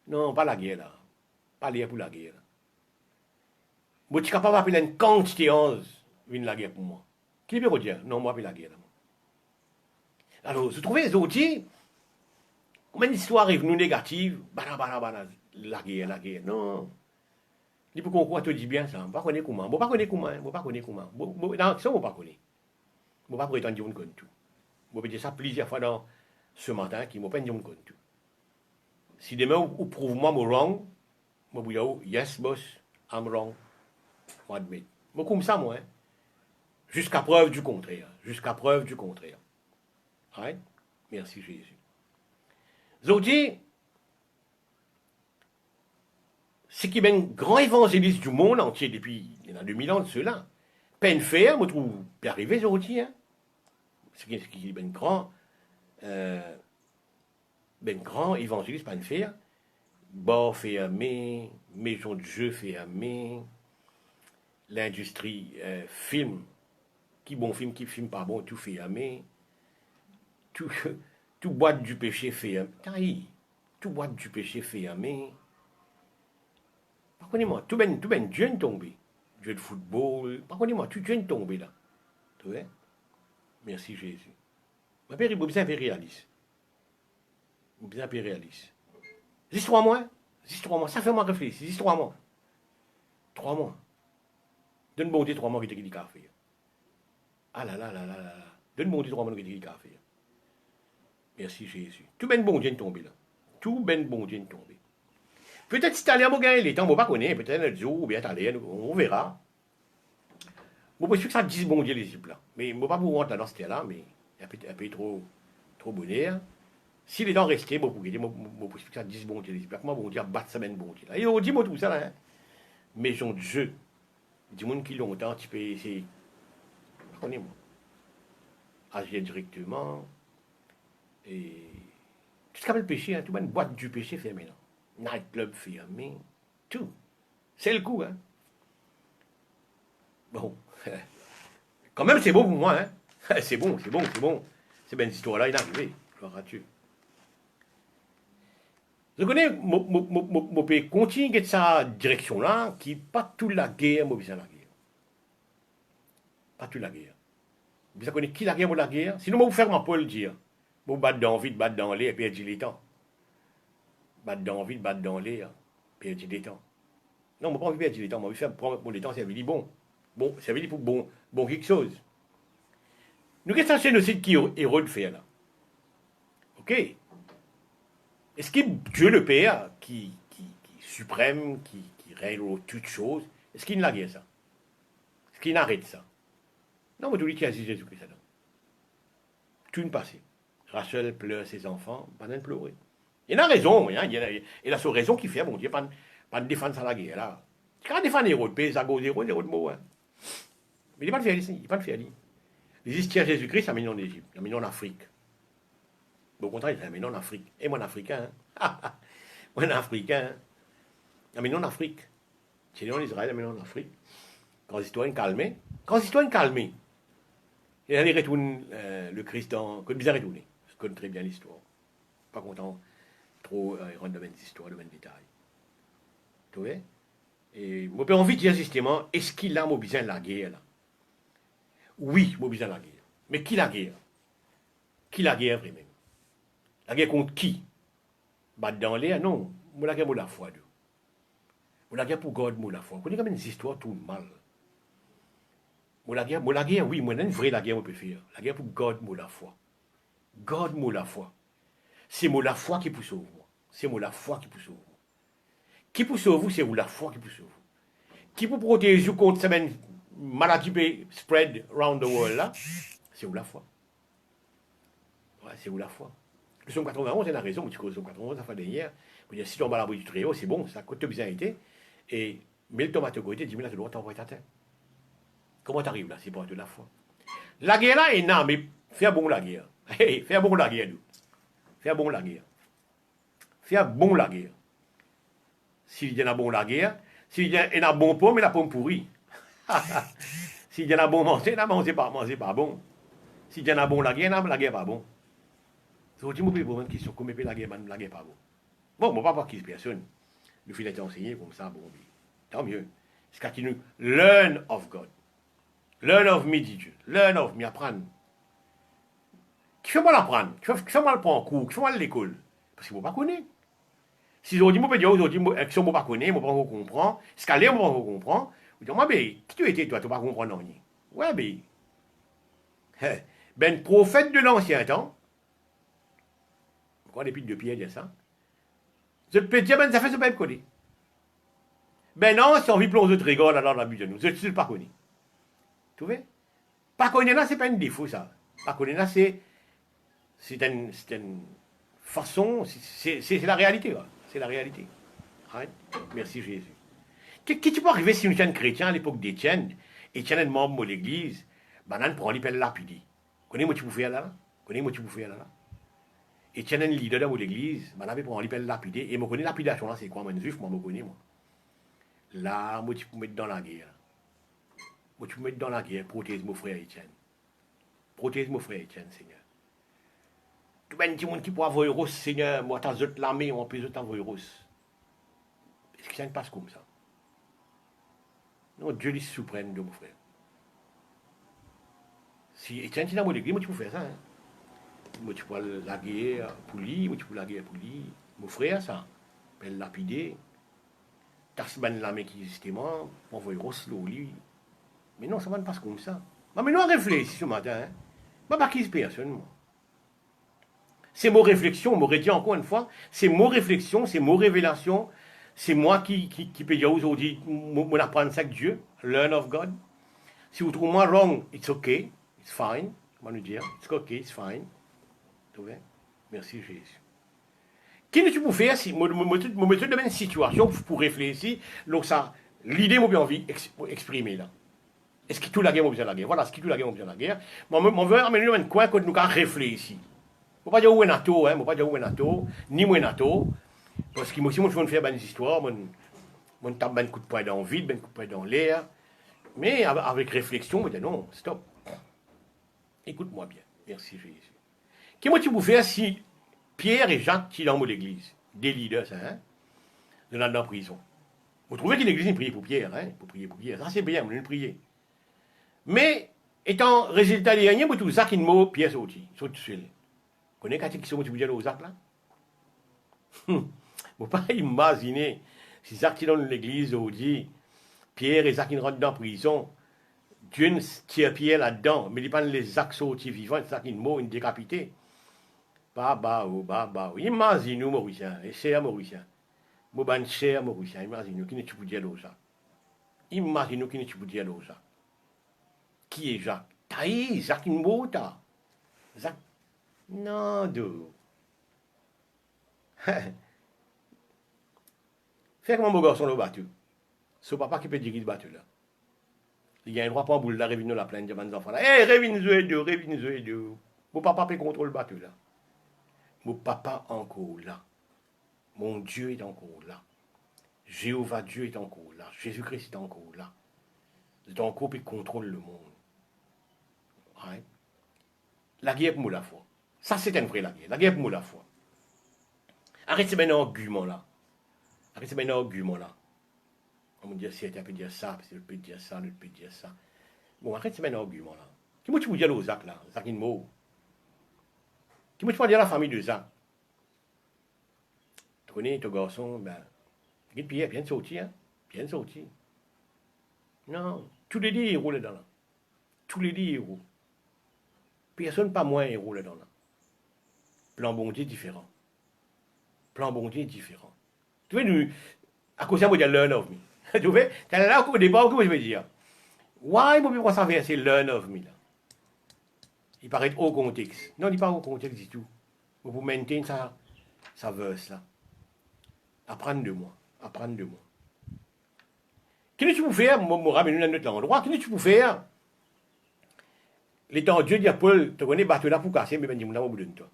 Non, pas la guerre, là. Pas l'air pour la guerre. Moi, tu es capable d'appeler une quantité 11, une la guerre pour moi. Qui peut dire? Non, moi, appeler la guerre, là. Alors, vous trouvez les outils, comme une histoire est venue négative, la guerre, non. Il faut qu'on croit tout dit bien ça, on ne connaît pas comment, on ne connaît pas comment, on connaît comment. Non, ça, on ne connaît pas. On ne prétendre dire qu'on connaît tout. On peut dire ça plusieurs fois dans ce matin, qui ne peut pas dire qu'on connaît tout. Si demain, vous prouvez moi wrong, moi, vous dites, yes, boss, I'm wrong. Moi, admit. Moi, comme ça, moi, hein. Jusqu'à preuve du contraire. Jusqu'à preuve du contraire. Right? Merci Jésus. Zodi, c'est qu'il y a un grand évangéliste du monde entier depuis il y a 2000 ans de cela. peine faire, je trouve, puis arrivé aujourd'hui, hein. Ce qui est ben grand évangéliste, pas une faire. Bar fermé, maison de jeu fermée, l'industrie film, qui film pas bon, tout fermé, tout, tout boîte du péché fermé. Tout boîte du péché fermé. Par contre, moi, tout ben jeune tombé. Jeu de football, par contre, moi, tout jeune tombé là. Tu vois? Merci Jésus. Ma père, il est bien réaliste. Bien réaliste. Juste 3 mois. Juste 3 mois. Ça fait moi réfléchir. Juste 3 mois. 3 mois. Donne bon Dieu 3 mois qui te dit café. Ah là là là là là. Donne bon Dieu 3 mois qui te dit café. Merci Jésus. Tout ben bon Dieu est tombé là. Tout ben bon Dieu est tombé. Peut-être si tu allais à Mogaï, les temps, on ne va pas connaître. Peut-être un jour, ou bien t'allais, on verra. Moi, je pense que ça dit bon Dieu les yeux là. Mais je ne vais pas vous rentrer dans ce là mais il y a un peu trop bonheur. Si les dents restaient, bon, pour que ça dise bon Dieu, moi, bon Dieu, battre ça, ben bon Dieu. Et on dit, moi, tout ça, là, hein. Maison de jeu. Du monde qui longtemps, tu peux essayer. Connais-moi. Agir directement. Et. Tout ce qu'on appelle le péché, hein, tout une boîte du péché fermée, là. Nightclub fermé. Tout. C'est le coup, hein. Bon. Quand même, c'est bon pour moi, hein. C'est bon. C'est bien cette histoire-là, il est arrivé. Gloire à Dieu. Je connais, mon pays continue de cette direction-là, qui pas toute la guerre, moi, besoin la guerre. Pas toute la guerre. Vous connaissez qui la guerre, moi, la guerre? Sinon, moi, vous faire ma Paul dire. Vous battre dans vite, battre dans l'air, puis dire les temps. Battre dans vite, battre dans l'air, puis dire les temps. Non, moi, pas envie de perdre les temps, moi, je vais faire prendre les temps, ça veut dire bon. Bon, ça veut dire pour bon quelque chose. Nous, qu'est-ce que c'est le site qui est héros de faire, là? Ok? Est-ce que Dieu le Père, qui est suprême, qui règle toutes choses, est-ce qu'il n'a guère ça? Est-ce qu'il arrête ça? Non, mais tout le monde qui a dit Jésus-Christ, là. Tout une passée. Rachel pleure ses enfants, pas de pleurer. Il a raison, hein, il a sa raison qui fait, bon Dieu, pas de défendre ça la guerre, là. Quand il défend les héros de paix, ça goûte zéro de mots, hein. Mais il n'est pas le faire ici, il n'est pas le faire ici. Les histoires de Jésus-Christ, ça mène en Égypte, ça mène en Afrique. Au contraire, ça mène en Afrique. Et moi, en africain, hein. Moi, en africain, ça mène en Afrique. C'est en Israël, ça mène en Afrique. Quand les citoyens calmés, et là, il retourne le Christ dans. Quand bizarre retourner. Je connais très bien l'histoire. Pas content trop rendre de même histoire, de même détail. Tu vois? Et moi, j'ai envie de dire justement, est-ce qu'il a mobilisé la guerre là? Oui, mobilisé la guerre. Mais qui la guerre? Qui la guerre vraiment? La guerre contre qui? Battre dans l'air? Non. Moi, la guerre pour la foi. Moi, la guerre pour God, moi, la foi. Vous connaissez quand même des histoires tout mal. Moi, la guerre, oui, moi, une vraie la guerre, on peut faire. La guerre pour God, moi, la foi. God, moi, la foi. C'est moi la foi qui pousse sur vous. C'est moi la foi qui pousse sur vous. Qui pousse sur vous, c'est vous la foi qui pousse sur vous. Qui peut protéger vous contre cette maladie qui spread around the world là? C'est vous la foi. Ouais, c'est vous la foi. Le psaume 91, c'est la raison, le psaume 91, ça fait derrière. Vous dire, si tu tombes à l'abri du Très-Haut, c'est bon, ça coûte bien été. Et, mais le tomate côté, 10 000 là, tu dois t'envoyer ta tête. Comment t'arrives là? C'est pas de la foi. La guerre là est non, mais fais bon la guerre. Hey, fais bon la guerre, nous. Fais bon la guerre. Fais bon la guerre. S'il y en a bon la guerre, s'il y en a bon pomme, mais la pomme pourrie. S'il y en a bon manger, la manger pas bon. S'il y en a bon la guerre pas bon. C'est aussi moi pour une question, comment la guerre pas bon. Bon, moi pas voir qui personne. Nous filons être enseigné comme ça, bon, tant mieux. C'est quand nous learn of God. Learn of me, dit Dieu. Learn of me, apprendre. Qui fait mal apprendre? Qui fait mal prendre en cours? Qui fait mal à l'école? Parce qu'il ne faut pas connaître. Si aujourd'hui, moi, je aujourd'hui, si on ne pas connaître, on ne comprend pas. Ce qu'elle est, on ne comprend. On dit, moi, mais, qui tu étais, toi, tu ne pas comprendre rien? Ouais, mais. Ben, prophète de l'ancien temps. Pourquoi l'épître de Pierre dit ça? Je peux dire, ben, ça fait ce même connaître. Ben non, si on vit plongeer de rigole alors dans la but de nous, je ne suis pas connu. Tu vois? Pas connaître là, c'est pas un défaut, ça. Pas connaître là, c'est une façon, c'est la réalité, quoi. C'est la réalité. Right? Merci Jésus. Qu'est-ce qui peut arriver si nous sommes chrétiens à l'époque d'Étienne Et tiens, un membre de l'église, banane prend l'épelle lapidé. Connais-moi tu peux faire là? Connais-moi tu peux faire là? Et tiens, un leader dans l'église, banane prend l'épelle lapidé. Et moi connais lapidation là, c'est quoi? Moi, juif, moi, me connais, moi. Là, moi, tu peux mettre dans la guerre. Moi, tu peux mettre dans la guerre, protège mon frère Étienne. Protège mon frère Étienne, Seigneur. Tout le monde qui peut avoir un rose, Seigneur, moi, t'as zot l'armée, on peut avoir un rose. Est-ce que ça ne passe comme ça? Non, Dieu est suprême de mon frère. Si Étienne, tu as mon église, moi, tu peux faire ça. Hein? Moi, tu peux la guerre pour lui, moi, tu peux la guerre pour lui. Mon frère, ça, peut lapider. T'as ce ban la main qui existait, moi, on va un rose, lui. Mais non, ça ne passe comme ça. Mais nous, on réfléchit ce matin. Hein? Je ne pas qui personne, moi. C'est mon réflexion, on m'aurait dit encore une fois, c'est mon réflexion, c'est mon révélation, c'est moi qui peux dire aujourd'hui, mon apprendre ça avec Dieu, learn of God. Si vous trouvez moi wrong, it's okay, it's fine, on va nous dire, it's okay, it's fine. Tout bien? Merci Jésus. Qu'est-ce que tu peux faire si, me mettre dans une situation pour réfléchir, donc ça, l'idée m'a bien envie d'exprimer là. Est-ce que tout la guerre m'a besoin de la guerre? Voilà, ce qui tout la guerre m'a besoin de la guerre. Moi, je veux amener dans un coin que nous avons réfléchi. Je ne vais pas dire où est NATO, hein, je ne vais pas dire où est NATO, ni où est NATO, parce que moi, si je veux faire des histoires, je tape un coup de poing dans le vide, un coup de poing dans l'air, mais avec réflexion, je dis non, stop. Écoute-moi bien, merci Jésus. Qu'est-ce que tu peux faire si Pierre et Jacques qui sont dans l'église, des leaders, ça, hein, de dans la prison? Vous trouvez que l'église prie pour Pierre, hein, pour prier pour Pierre, ça c'est bien, on peut prier. Mais, étant résultat dernier, vous trouvez ça qui ne Pierre sorti, saute seul. Vous connaissez qui sont dire aux actes là? Je ne peux pas imaginer si Zach qui dans l'église dit Pierre et Zach qui rentrent dans la prison, Dieu ne tire Pierre là-dedans, mais il pas les actes sortis vivants, c'est ça qui mort, une décapité. Imaginez-nous, Mauricien, et cher Mauricien. Moi, cher Mauricien, imaginez-nous qui ne tu peux dire ça. Imaginez-nous qui ne tu peux dire ça. Qui est Jacques? Taï, Jacques qui mort, Jacques. Non, d'où? Fais comme mon garçon le battu. C'est papa qui peut diriger le battu là. Il y a un droit pour un boule là, révine la plaine, devant les enfants là. Hé, révine-le deux. Mon papa peut contrôler le battu là. Mon papa encore là. Mon Dieu est encore là. Jéhovah Dieu est encore là. Jésus-Christ est encore là. C'est encore qui contrôle le monde. Ouais. La guerre pour moi la foi. Ça, c'est une vraie la guerre. La guerre pour moi la foi. Arrêtez maintenant argument là. Arrêtez maintenant argument là. On me dit, si elle peut dire ça, si elle peut dire ça, elle peut dire ça. Bon, arrêtez maintenant argument là. Qui moi tu veux dire aux Zach là? Zach in mot. Qui moi tu veux dire à la famille de Zach? Tu connais ton garçon, ben, Pierre, bien sorti, hein? Bien sorti. Non, tous les 10 héros là-dedans là. Tous les 10 héros. Personne pas moins héros là-dedans là. Plan bondier différent. Plan bondier différent. Tu vois, nous, à cause de ça, moi, il y a learn of me. Tu vois, tu as là au départ, comment je veux dire? Why, moi, je vais c'est learn of me là. Il paraît au contexte. Non, il n'est pas au contexte du tout. Vous maintenez ça verse là. Apprendre de moi. Apprendre de moi. Qu'est-ce que tu peux faire? Moi, je ramène à notre endroit. Qu'est-ce que tu peux faire? L'état Dieu dit à Paul, tu connais, bateau là pour casser, mais ben, dis-moi là, au bout de toi.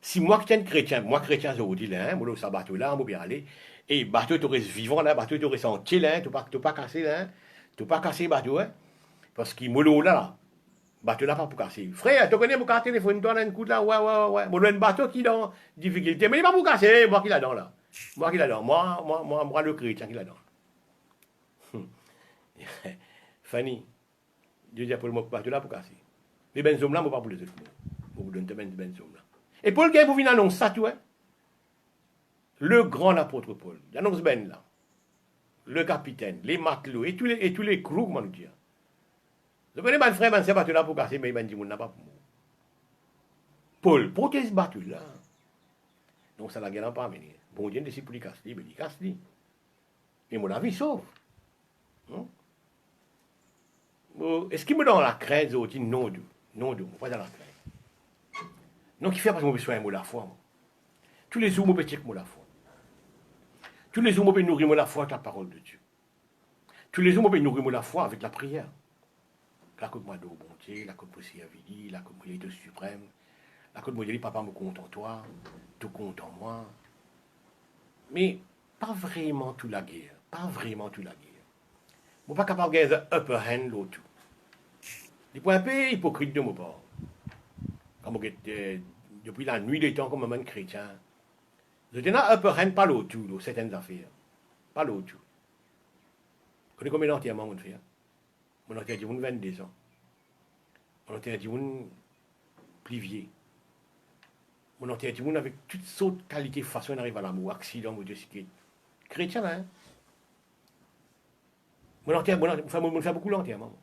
Si moi qui suis chrétien, je vous dis là, moi, ça bateau là, je vais bien aller. Et bateau, tu restes vivant là, bateau, tu restes entier là, tu ne pas casser là, tu ne pas casser bateau, hein. Parce qu'il m'a là, bateau là, pas pour casser. Frère, tu connais, mon carte téléphone, toi, là, un coup là, ouais. Moi, un bateau qui est dans difficulté, mais il n'est pas pour casser, moi qui là-dedans là. Moi qui là-dedans, moi, le chrétien qui là-dedans. Fanny, Dieu dit pour le bateau là pour casser. Mais ben zoom là, moi pas pour les autres. Moi, vous donne ben zoom là. Et Paul qui pour venir annoncer ça, tu vois. Le grand apôtre Paul, il annonce ben là. Le capitaine, les matelots et tous les crews, comment nous dire. Vous connaissez mon frère, c'est bateau là pour casser, mais ben dit, on n'a pas pour moi. Paul, pour ce bateau là. Donc ça la guerre pas venir. Bon Dieu, c'est pour les casser, mais il casse lui. Mais mon avis sauve. Est-ce qu'il me donne la crainte aujourd'hui? Non, pas dans la crainte. Non, qui fait parce que je suis un mot la foi. Tous les jours, je peux checker la foi. Tous les jours, je peux nourrir la foi à la parole de Dieu. Tous les jours, je peux nourrir la foi avec la prière. La côte moi d'eau, bon Dieu, la côte aussi à Vidi, la côte moi de suprême, la côte moi dit, papa me compte en toi, tout compte en moi. Mais pas vraiment tout la guerre. Pas vraiment tout la guerre. Je ne suis pas capable de gagner upper hand l'autre. Il faut un peu hypocrite de mon part. Comme depuis la nuit des temps, comme un chrétien, je n'ai pas upper hand, pas l'autre, certaines affaires. Pas l'autre. Vous connaissez combien d'enterrements on fait? On a enterré 22 ans. On a enterré plus vieux. On a enterré avec toutes sortes de qualités, façon d'arriver à l'amour, accident, modestie. Chrétien, hein? On fait beaucoup d'enterrements.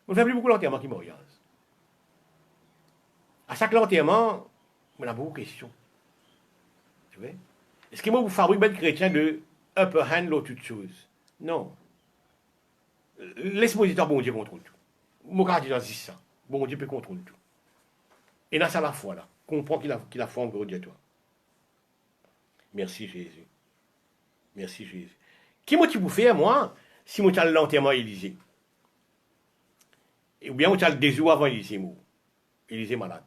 On ne fait plus beaucoup d'enterrements qui m'orientent. À chaque enterrement, on a beaucoup de questions. Tu vois? Est-ce que moi, vous fabriquez un chrétien de upper hand, l'autre toute chose? Non. Laisse-moi dire, bon Dieu contrôle tout. Moi, quand je dis ça, bon Dieu peut contrôler tout. Et dans ça, la foi, là, comprends qu'il a foi en gros Dieu, toi. Merci Jésus. Merci Jésus. Qui m'a-tu pour faire, moi, si moi, tu as l'enterrement à Élysée? Ou bien, tu as le désir avant Élysée, moi. Élysée malade.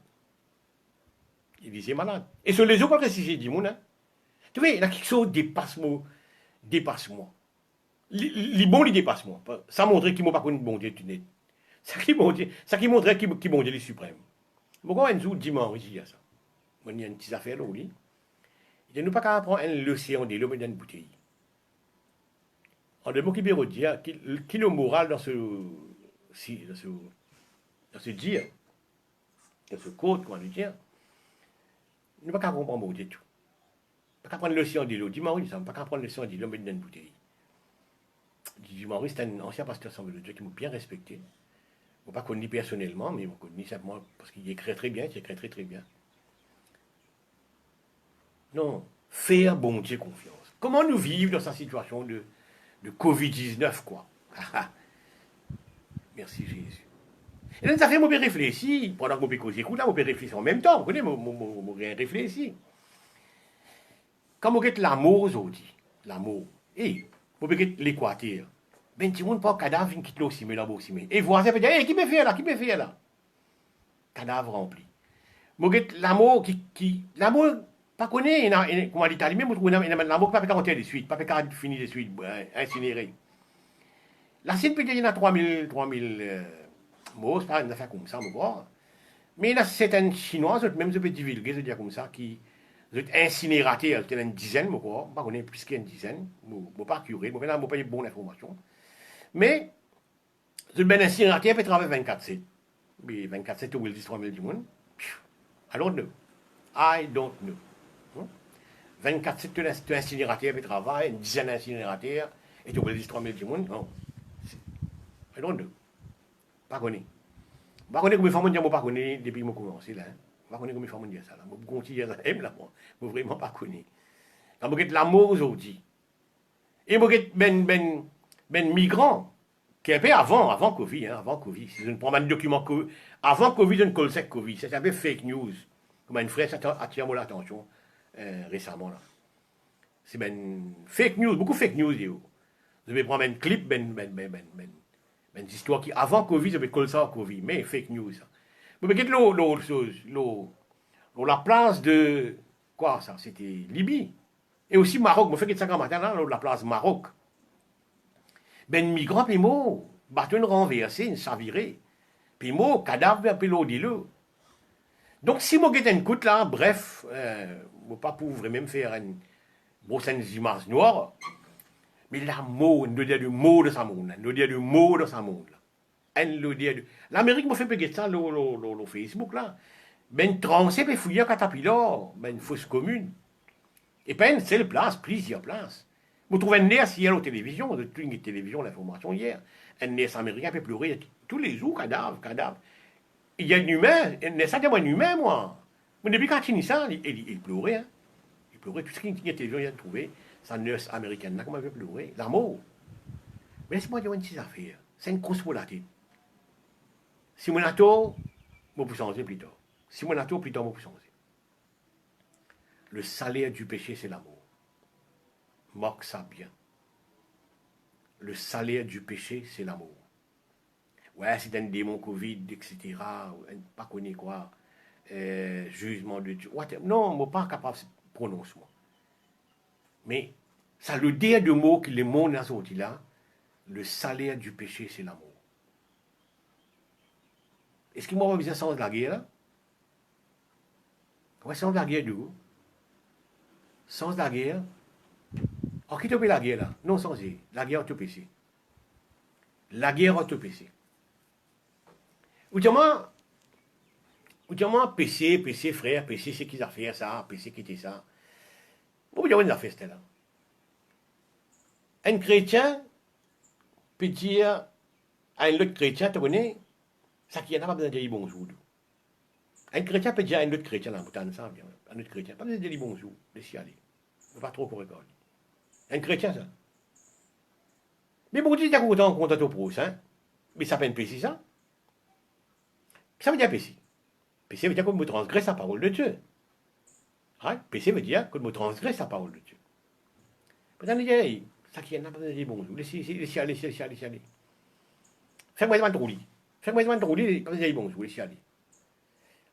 Élysée malade. Et sur les autres, si j'ai dit, mon, hein? Tu vois, il y a quelque chose dépasse-moi. Dépasse-moi. Les bons, les dépasse-moi. Ça montrait qu'il m'a pas connu bon Dieu, tu n'es. Ça qui montrait qu'il bon Dieu, les suprêmes. Pourquoi on joue dimanche ici à ça? Il y a une petite affaire là, oui. Il ne pas qu'à prendre l'océan de l'eau dans une bouteille. En deux mots, qui veut dire, qui est le moral dans ce dire, dans ce code, comment dire, il ne pas qu'à comprendre mon Dieu tout. Pas qu'à prendre l'océan de l'eau. Dimanche, il ne pas qu'à prendre l'océan de l'eau dans une bouteille. Dimanche, c'est un ancien pasteur Semble de Dieu qui m'a bien respecté. Je ne pas connu personnellement, mais je connu simplement parce qu'il écrit très bien, il écrit très très bien. Non, faire bon Dieu confiance. Comment nous vivre dans cette situation de Covid-19, quoi? Merci Jésus. Et là, ça fait moi réfléchir, pendant que je causer, écoute, là, je réfléchir en même temps, vous connaissez, je réfléchir. Quand vous êtes l'amour aujourd'hui, l'amour, et vous êtes l'Équateur, ben tu ne pas cadavre qui quitte l'eau, là, et voisin peut dire, qui me fait là? Cadavre rempli. Vous êtes l'amour l'amour, pas connaît, comment on dit, l'Italie, mais vous trouvez l'amour pas peut de suite, pas peut finir de suite, incinéré. La Chine peut dire qu'il y en a 3000 mots, c'est pas une affaire comme ça, me voir. Mais il y a certaines Chinoises, même je peux divulguer, je dire comme ça, qui sont incinérateurs, c'est une dizaine, me crois, pas connaître plus qu'une dizaine, je ne pas curer, je ne pas de bonne information. Mais, je ben incinérateur peut travailler 24/7. Mais 24/7, ou 3000 du monde. I don't know. I don't know. 24/7, tu incinérateur peut travailler, une dizaine d'incinérateurs, et tu dis 3000 du monde. Non. I don't know. Pas connu. Pas connu comme les femmes dire pas connu depuis que je commencé là. Pas connu comme les femmes dire ça là. Je continue à aimer là moi. Je vraiment pas connu. Quand vous êtes l'amour aujourd'hui. Et vous êtes ben migrant qui est un peu avant Covid, hein, avant Covid. Si je ne prends pas de document avant Covid, je ne connais pas Covid. C'est un peu fake news. Comme un frère attire mon attention récemment là. C'est ben fake news, beaucoup fake news. Je vais prendre un clip une histoire qui, avant Covid, je vais coller ça à Covid, mais fake news. Vous voyez l'autre chose, la place de, quoi ça, c'était Libye. Et aussi Maroc, je fais que ça quand matin, là, la place Maroc. Ben, migrant, puis moi, bâton renversé, une saviré. Puis moi, cadavre, puis l'eau dit-le. Donc, si moi, j'ai une coute là, bref, je ne pas pouvoir même faire une grosse image noire. Mais l'amour, nous dire du mot de sa monde, nous dire du mot de sa monde. L'Amérique m'a fait payer ça, le Facebook là. Ben, tranché, puis fouiller un catapillar, ben, une fausse commune. Et pas une seule place, plusieurs places. Vous trouvez un nez hier à la télévision, de toute une télévision, l'information hier. Un nez américain peut pleurer tous les jours, cadavre. Il y a un humain, un nez ça, un humain, moi. Mais depuis quand il ça, il pleurait, hein. Il pleurait, tout ce qu'il y a télévision, il a trouvé. Sa nurse américaine là, comment elle peut pleurer? L'amour. Mais laisse-moi dire une petite affaire. C'est une grosse pour la tête. Si mon ato, je peux changer plus tard. Si mon ato, plus tard, je peux changer. Le salaire du péché, c'est l'amour. Moque ça bien. le salaire du péché, c'est l'amour. Ouais, c'est un démon Covid, etc. Pas connu quoi. Jugement de Dieu. Non, je ne suis pas capable de prononcer. Mais ça le dire de mots que le monde a sorti là, le salaire du péché, c'est l'amour. Est-ce qu'il m'a besoin de sens de la guerre là? Ouais, sens de la guerre d'où? Sens de la guerre? Oh, qui te fait la guerre là? Non, sans y. La guerre au péché. La guerre au péché. Ou péché, péché, frère, péché, c'est qu'ils ont fait ça, péché, qui était ça. Vous voyez, on a fait ça là. Un chrétien peut dire à un autre chrétien, tu connais, ça qui n'a pas besoin de dire bonjour. Un chrétien peut dire à un autre chrétien, là, vous ça, un autre chrétien, pas besoin de dire bonjour, laissez aller. Il ne pas trop qu'on regarde. Un chrétien, ça. Mais bon, tu dis content contre ton prochain, mais ça peut péché, ça. Ça veut dire péché. Péché veut dire qu'on me transgresse la parole de Dieu. Right? Péché veut dire qu'on me transgresse la parole de Dieu. Peut-être que ça qui n'a pas besoin de dire bonjour, laissez aller, laissez aller, laissez aller. Fais-moi devant ton lit. Fais-moi devant ton lit, pas besoin de dire bonjour, laissez aller.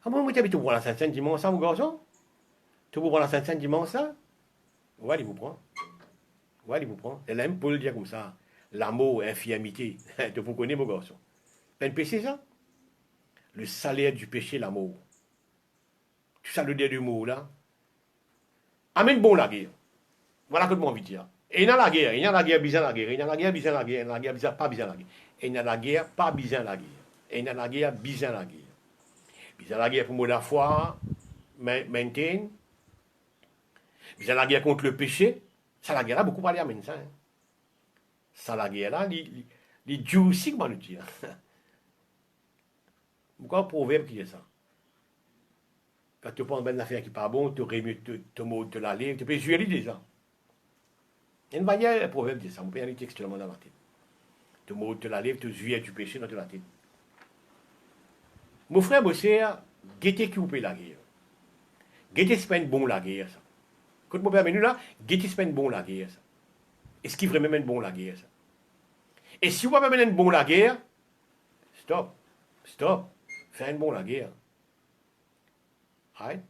Ah bon, moi, tu habites pour la Sainte-Sainte dimanche, ça, mon garçon? Tu vous prends la Sainte-Sainte dimanche, ça? Ouais, il vous prend. Ouais, il vous prend. Elle aime pour le dire comme ça. L'amour, infirmité. Tu vous connais, mon garçon. C'est un péché, ça? Le salaire du péché, l'amour. Tu sais le dire du mot, là? Amène bon la guerre. Voilà que je m'envie de dire. Et il y a la guerre, il y a la guerre, bizarre la guerre, il y a la guerre, bizarre la guerre, il y a la guerre, bizarre, pas bizarre la guerre. Et il y a la guerre, pas bizarre la guerre. Et il y a la guerre, bizarre la guerre. Bizarre la guerre pour moi la foi, maintain. Bizarre la guerre contre le péché. Ça, la guerre, a beaucoup parlé à ça. Hein. Ça, la guerre, là, les dieux aussi, comment le dire. Pourquoi un proverbe qui est ça? Quand tu penses une affaire qui n'est pas bon, tu aurais mieux te la lèvre, tu peux jouer l'idée ça. Il y a une manière, un proverbe dit ça, on peut y aller textuellement dans la tête. Tu te la lèvre, tu jouis du péché dans la tête. Mon frère, mon sœur, guettez qui vous paye la guerre. Guettez c'est pas une bonne la guerre, ça. Quand mon père est venu là, guettez c'est pas une bonne la guerre, ça. Est-ce qu'il vraiment une bonne la guerre, ça? Et si vous ne pouvez pas une bonne la guerre, stop, stop, fais une bonne la guerre. Right?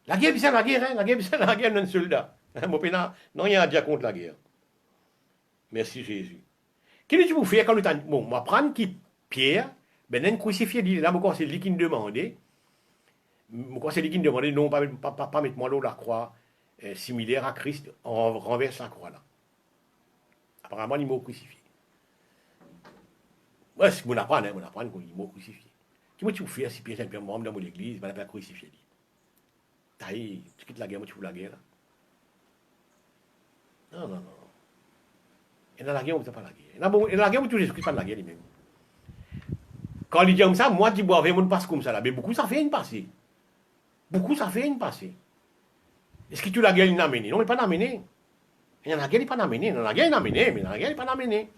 La guerre, c'est la guerre, hein? La guerre, c'est la guerre d'un soldat. Mon père, non, il y a un dia contre la guerre. Merci Jésus. Qu'est-ce que tu vous fais quand le temps. Bon, on va prendre qui Pierre, ben, un crucifié, là, mon c'est lui qui me demandait. Mon c'est lui qui me demandait, non, pas mettre moi là la croix similaire à Christ, on renverse la croix là. Apparemment, il m'a crucifié. Ouais, c'est mon apprendre, hein, mon apprendre qu'il m'a crucifié. Qu'est-ce que tu vous fais si Pierre Saint-Pierre, membre dans mon église, il m'a crucifié. Tu quittes la guerre, moi tu fous la guerre là. Non, non, non. Et dans la guerre, on ne fait pas la guerre. Et dans la guerre, on ne Jésus-Christ pas de la guerre lui-même. Quand il dit comme ça, moi, je dis, bon, on passe comme ça là. Mais beaucoup, ça fait une passée. Beaucoup, ça fait une passée. Est-ce que tu la guerre, il n'a amené? Non, il n'est pas amené. Et dans la guerre, il n'est pas amené. Dans la guerre, il est amené, mais dans la guerre, il n'est pas amené.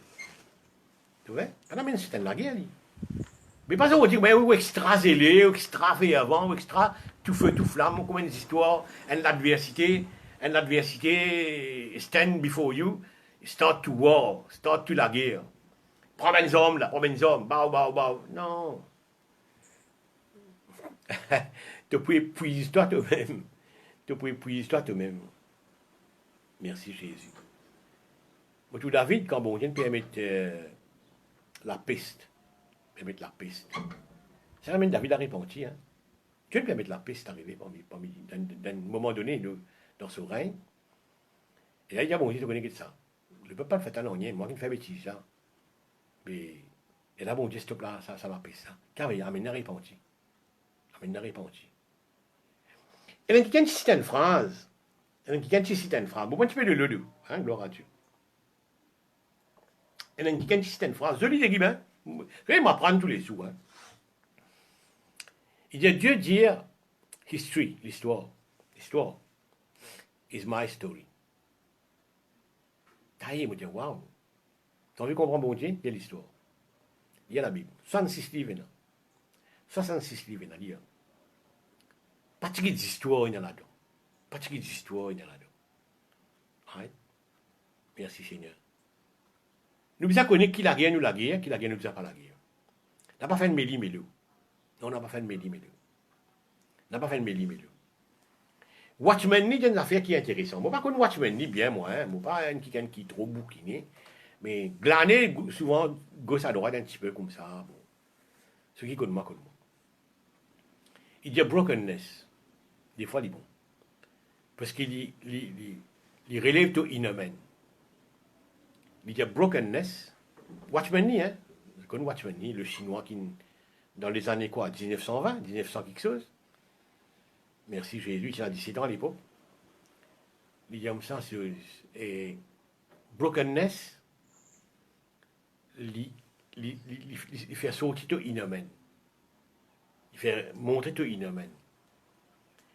Tu vois? Il n'est pas amené, c'est la guerre, lui. Mais pas ça, on dit, mais ou extra zélé, ou extra fait avant, ou extra tout feu, tout flamme, comme une histoire, une adversité, stand before you, start to war, start to la guerre. Prends les hommes, là, prends les hommes, bao, bao, bao. Non. Tu peux épuiser toi toi-même. Tu peux épuiser toi toi-même. Merci Jésus. Mais tout David, quand bon Dieu permet la peste, permettre la peste. Ça amène David à repentir. Hein. Dieu permet la peste d'arriver dans un moment donné dans ce règne. Et là, il y a bon Dieu, tu connais ça. Je ne peux pas le faire à rien, moi qui me fais bêtise ça. Mais, et là, bon Dieu, stop là, ça va peste. Car il amène à repentir. Amène à repentir. Et là, quelqu'un cite une phrase. Quelqu'un cite une phrase. Bon, tu peux le lodo. Hein, gloire à Dieu. Et là, quelqu'un cite une phrase. Je lis les guillemets. Je vais m'apprendre tous les sous. Hein. Il dit Dieu dire history, l'histoire. L'histoire is my story. Taïe, me dit waouh. Tu as envie de comprendre bon Dieu? Il y a l'histoire. Il y a la Bible. 66 livres. 66 livres à lire. Pas de d'histoire, il y en a là-dedans. Pas de d'histoire, il y en a là-dedans. Right? Merci Seigneur. Nous besoin connaître qui la guerre, nous la guerre, qui la guerre, nous besoin pas la guerre. On n'a pas fait de méli-mélo. Non, on n'a pas fait de méli-mélo. On n'a pas fait de méli-mélo. Watchmen ni une affaire qui est intéressante. Moi, par contre, Watchmen ni bien, moi, hein. Moi, pas un qui est trop bouquiné. Mais glaner, souvent, gauche à droite, un petit peu comme ça. Bon. Ce qui connaît moi, connaît moi. Il dit brokenness. Des fois, il est bon. Parce qu'il relève tout inhumain. Il dit brokenness. Watchmen ni, hein. Je connais Watchmen ni, le chinois qui, dans les années quoi, 1920, 1900 quelque chose. Merci Jésus, il a 17 ans à l'époque. Il dit comme ça, et brokenness, il fait sortir tout inhumain. Il fait montrer tout inhumain.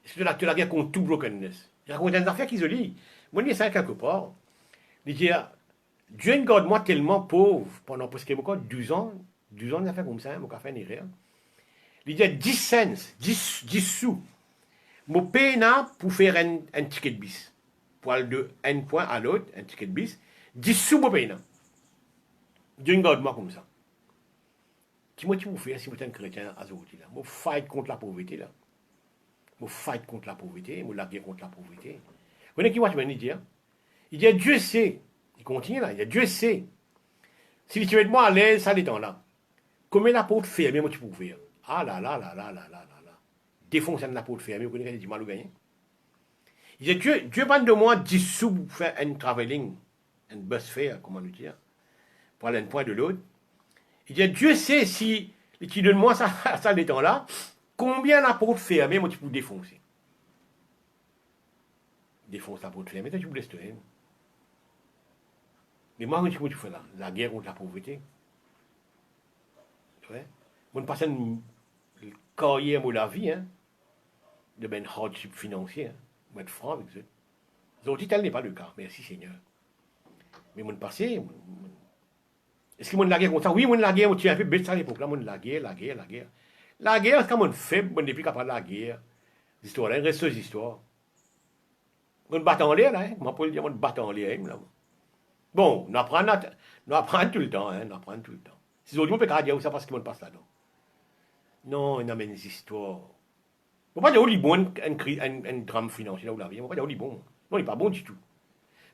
Est-ce que tu l'as dit contre tout brokenness? Il raconte des affaires qui se lisent. Moi, je dis ça quelque part. Il dit, Dieu garde moi tellement pauvre pendant presque 12 ans, 12 ans, il a fait comme ça, il a fait une erreur. Il dit 10 cents, 10 sous. Je paye pour faire un ticket de bis. Pour aller de un point à l'autre, un ticket de bis. 10 sous, je paye. Dieu garde moi comme ça. Qui moi tu veux faire si vous êtes un chrétien à ce là? Je fight contre la pauvreté là. Je fight contre la pauvreté, je la guerre contre la pauvreté. Vous voyez qui moi je me dis? Il dit Dieu sait. Il continue là, il dit Dieu sait. Si tu es de moi à l'aise, ça dépend là. Combien la porte fermée, moi tu peux faire? Ah là là là là là là là là. Défonce la porte fermée, vous connaissez du mal ou gagné? Il dit Dieu parle de moi 10 sous pour faire un travelling, un bus fare, comment le dire, pour aller d'un point de l'autre. Il dit, Dieu sait si tu donnes moi ça des temps là, combien la porte fermée, moi tu peux défoncer. Défonce la porte fermée, toi tu peux laisser. Mais moi, tu fais là, la guerre contre la pauvreté. Tu vois? Moi, je passe une carrière de la vie, hein, de ben hardship financier, hein, moi être franc avec eux. Aujourd'hui, tel n'est pas le cas, merci Seigneur. Mais mon passé, est-ce que moi la guerre contre ça? Oui, moi la guerre, tu es un peu bête ça à l'époque là, moi la guerre. La guerre, c'est comme on fait, moi depuis qu'après la guerre, l'histoire là, il reste ces histoires. On bat en l'air là, hein, moi pour le dire, on bat en l'air là. Bon, on apprend tout le temps, hein, on apprend tout le temps. Si aujourd'hui on peut pas dire où ça parce qu'on passe là-dedans. Non, on amène des histoires. On va pas dire où il est bon un drame financier là où la vie, on va pas dire où il est bon. Non, il n'est pas bon du tout.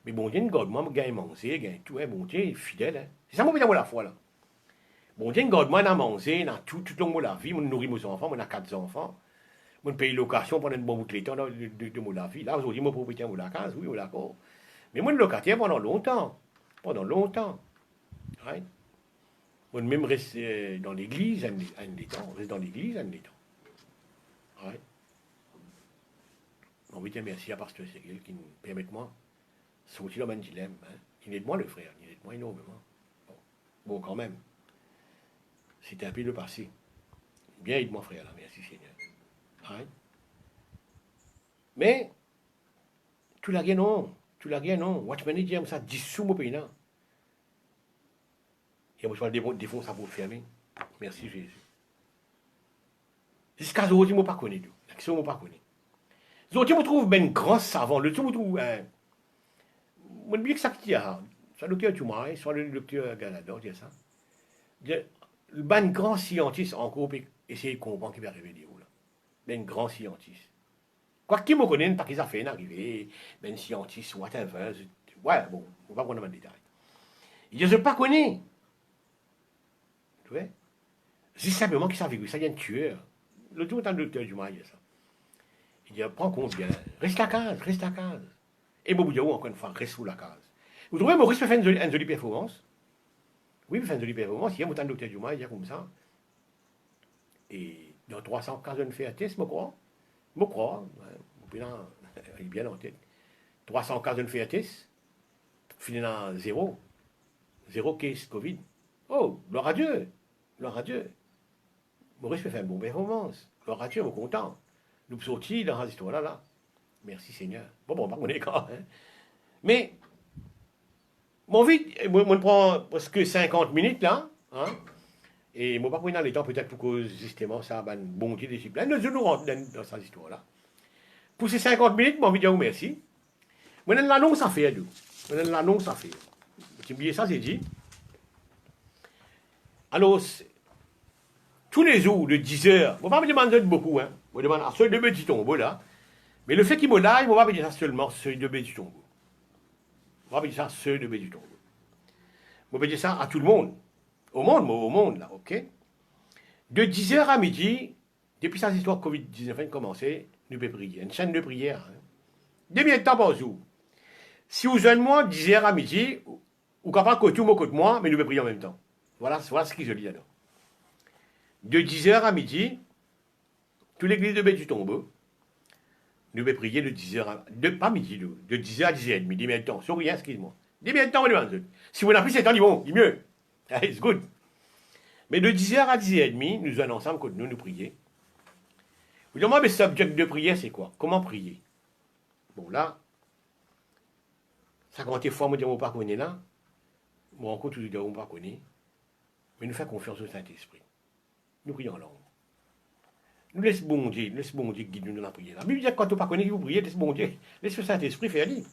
Mais bon Dieu, garde-moi, gagne manger, gagne tout, hein, bon Dieu, fidèle. Hein. C'est ça, moi, je la foi, là. Bon Dieu, garde-moi, à manger, dans tout le long de la vie, on nourrit mes enfants, on a 4 enfants. On paye location pendant un bon bout de temps de la vie. Là, aujourd'hui, mon propriétaire, on la case, oui, on d'accord. Mais moi, locataire pendant longtemps. Right? On même reste dans l'église, un temps. On reste dans l'église, un temps. Right? On veut dire merci à Pasteur Cyril qui nous permet de moi sortir dans un dilemme. Hein. Il aide-moi le frère, il aide-moi énormément. Bon, quand même. C'était un peu le passé. Bien aide-moi frère, là, merci Seigneur. Right? Mais, tu l'as gagné non. Watchman dit ça, 10 sous mon pays là. Et moi je vais défoncer ça pour fermer. Merci Jésus. Jusqu'à ce jour, je ne pas connais. Je ne pas connais. Je trouve ben grand savant. Le tout, je me dis que ça qui a. Soit le docteur Toumaï, soit le docteur Galador, c'est ça. Le ben grand scientiste encore peut essayer de comprendre ce qui va arriver où là. Ben grand scientiste. Quoi qu'il me connaisse, pas qu'ils a fait arriver, ben scientiste, whatever. Ouais, bon, on va prendre dans le détail. Il dit, je ne pas connais. Tu vois? C'est simplement qu'il s'est ça vient de tueur. Le tout est un docteur du maïs, ça. Il dit, prends compte bien, reste à case. Et moi, je dis, encore une fois, reste sous la case. Vous trouvez, Maurice peut faire une jolie performance? Oui, il peut faire une jolie performance. Il y a un docteur du maïs, il y a comme ça. Et dans 300 cases, on fait un test, je crois. Il est bien en tête. 300 cases, on fait un test. Finalement, zéro. Zéro case Covid. Oh, gloire à Dieu. Maurice peut faire une bonne performance. Gloire à Dieu, on est content. Nous sortis dans cette histoire-là. Merci Seigneur. Bon, on est quand hein. Mais, mon vite, on prend presque 50 minutes là. Hein, et moi, pas prendre les temps peut-être pour que justement ça va une bonne discipline. Nous rentrons dans cette histoire-là. Pour ces 50 minutes, moi, je dis merci. Moi, l'annonce à faire. Tu me dis ça, c'est dit. Alors, tous les jours, de 10 heures, on va pas me demander beaucoup, hein. On me demande à ceux de petit tombeau, là. Mais le fait qu'il me là, il ne va pas me dire ça seulement, ceux de petit tombeau. On va me dire ça, ceux de petit tombeau. On va dire ça à tout le monde. Au monde, là, ok? De 10 heures à midi, depuis cette histoire Covid-19 a commencé, nous pouvons prier. Une chaîne de prière. Hein. Demi de temps par jour. Si vous êtes moi, 10 heures à midi, ou capable que tout côté moi, mais nous pouvons prier en même temps. Voilà ce que je dis alors. De 10 heures à midi, toute l'église de Bête du Tombeau, nous pouvons prier de 10 heures à... pas midi, de 10 heures à 10 heures et demie, 10 minutes de temps. Sur rien, excuse-moi. 10 minutes de temps, si vous n'avez plus 7 ans, bon, dis mieux. It's good. Mais de 10 heures à 10 heures et demie, nous allons ensemble, que nous prier. Vous dites, moi, le subject de prière, c'est quoi? Comment prier? Bon, là, ça compte fois, moi, je ne pas connaître là. Moi, encore, tout le monde ne pas connaître. Mais nous faisons confiance au Saint-Esprit. Nous prions en langue. Nous laissons bon Dieu guider nous dans la prière. La Bible dit que quand on ne pas connaît, vous priez, laisse bon Dieu. Laisse le Saint-Esprit faire lui.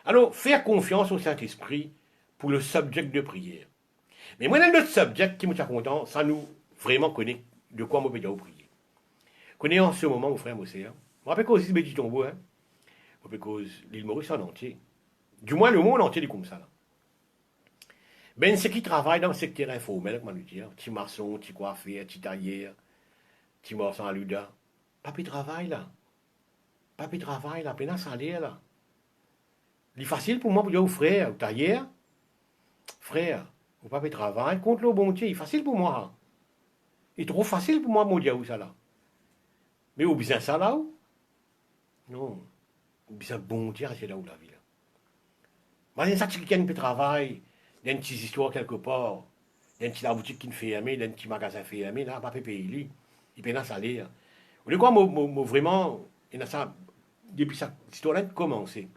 Alors, faire confiance au Saint-Esprit pour le subject de prière. Mais moi, dans notre subject qui me tient content, ça nous vraiment connaît de quoi on peut dire prier. Connaît en ce moment, mon frère Mossé, hein. Je me rappelle qu'aux îles du Tombeau, hein. Je me rappelle qu'aux l'île Maurice en entier. Du moins, le monde entier est comme ça, là. Ben, ceux qui travaillent dans le secteur informel, comment nous dire, petit maçon, petit coiffeur, petit tailleur, petit morceau à luda. Papi travaille, là. Papi travaille, là, peine un salaire, là. Il est facile pour moi pour dire au frère, au tailleur, frère, au papi travaille, contre le bon Dieu, il est facile pour moi. Hein. Il est trop facile pour moi, mon Dieu, où ça, là. Mais au besoin ça, là, où? Non. Au besoin bon Dieu, c'est là où la vie, là. Mais ça, quelqu'un peut travailler, il y a une petite histoire quelque part, il y a une petite boutique qui fait fermer, il y a un petit magasin fermé, là, papi paye lui. Il paye un salaire. Vous voyez quoi, moi, vraiment, il y a ça, depuis cette histoire-là, de commencer.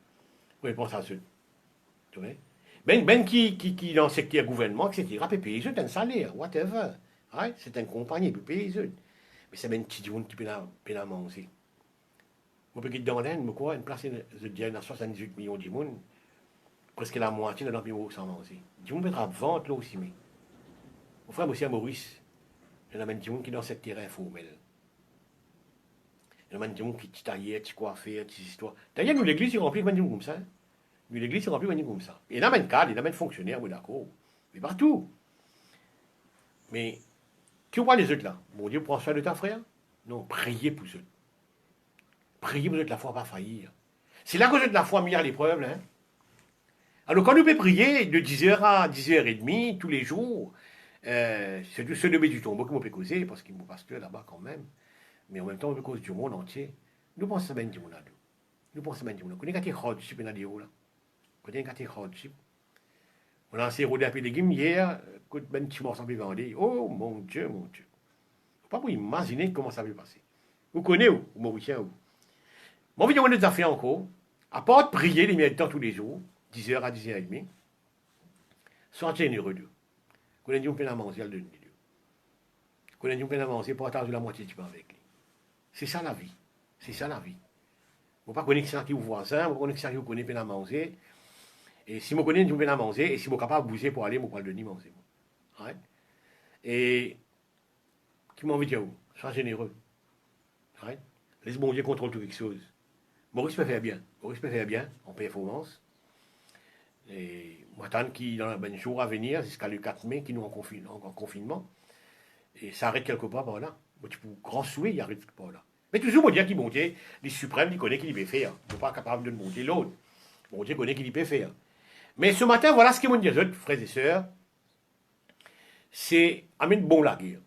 Vous pensez à ça. Tu vois? Ben dans le secteur gouvernement, etc., peut payer un salaire, whatever. Right? C'est une compagnie, peut payer eux. Mais c'est ben petit monde qui peut la manger. Moi, je peux dans l'Inde, mais quoi, une place, je dis, à 78 millions de monde, presque la moitié de l'empire sans manger. Du monde peut être à vente, là aussi, mais. Mon frère, aussi à Maurice, il y en a du monde qui est dans ce terrain informel. Il y en a du monde qui taillait, qui coiffait, qui histoire. D'ailleurs, nous, l'église, il remplit de gens comme ça. Hein. Nous, l'église, il remplit de gens comme ça. Il y en a même cadre, il y en a même fonctionnaires, oui, d'accord. Mais partout. Mais, tu vois les autres là? Bon Dieu, prends soin de ta frère? Non, priez pour eux. Priez pour eux de la foi pas faillir. C'est là que vous êtes la foi mis à l'épreuve, hein? Alors, quand nous pouvons prier de 10 heures à 10h30 tous les jours, c'est ce de du tombeau qui m'a fait causer, parce qu'il m'a pasteur là-bas quand même. Mais en même temps, on cause du monde entier. Nous pensons bien du monde là. Nous pensons bien du monde. Nous connaissons des hardship dans les hauts là. Nous connaissons des hardship. On a lancé rodé à légumes hier, quand ben tu m'as semblé vendre. Oh mon Dieu, mon Dieu. Faut pas vous imaginer comment ça va passer. Vous connaissez où, Mauricien où. Mon vidéo nous a fait encore, à part de prier les temps tous les jours, 10 heures à 10h30, soyez généreux d'eux. Qu'on ait dit on peut la manger le Dieu. Qu'on ait dit on peut la manger, partage la moitié du pain avec lui. C'est ça la vie. C'est ça la vie. Vous ne pas connaître ça qui vous voisin, vous connaissez ça qui vous connaissez la manger. Et si vous connaissez, vous pouvez la manger. Et si vous êtes capable de bouger pour aller, vous pouvez le donner manger. Ouais. Et qui m'a envie de dire, sois généreux. Ouais. Laisse bon Dieu contrôle toute quelque chose. Maurice peut faire bien. Maurice peut faire bien en performance. Et moi, tant qu'il dans les jours à venir, jusqu'à le 4 mai, qui nous en confinement. Et ça arrête quelque part par là. Tu peux grand souhait, il arrête quelque part là. Mais toujours, mon Dieu qui monte, les suprêmes, ils connaissent qu'il peut faire. Ils ne sont pas capables de monter l'autre. Mon Dieu connaît qu'il peut faire. Mais ce matin, voilà ce que m'ont dit les autres frères et sœurs. C'est amener bon la guerre.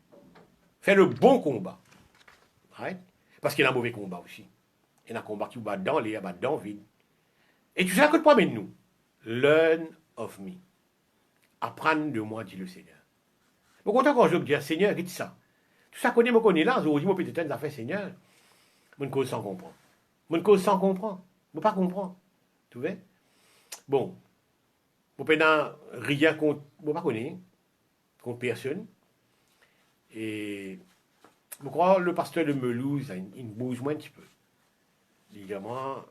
Faire le bon combat. Right? Parce qu'il y a un mauvais combat aussi. Il y a un combat qui va dans l'air, va dans le vide. Et tu sais à quoi pas avec nous? Learn of me. Apprendre de moi, dit le Seigneur. Au contraire, quand je me dis, Seigneur, qu'est-ce que ça? Tout ça connaît, me connaît là, je dis, moi, peut-être, ça fait Seigneur. Mon cause sans comprendre. Mon cause sans comprendre. Je ne pas comprendre. Tu vois? Bon. Je ne peux rien contre, je ne pas connaître, contre personne. Et je crois que le pasteur de Melouse, il bouge moins un petit peu. Il dit, moi,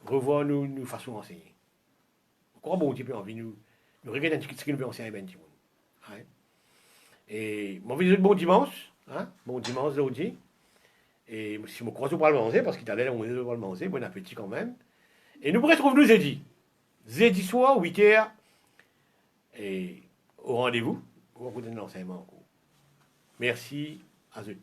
revoir nous façon d'enseigner. Je crois bon, un petit peu envie, nous regarder un petit peu ce qu'il veut enseigner à ben petit monde. Et mon visite bon dimanche, hein, bon dimanche aujourd'hui. Et si mon croise pas le manger, parce qu'il allait là, on va le manger, bon appétit quand même. Et nous pourrons retrouver nous jeudi. Jeudi soir, 8h, et au rendez-vous, on va vous donner l'enseignement en cours. Merci à eux.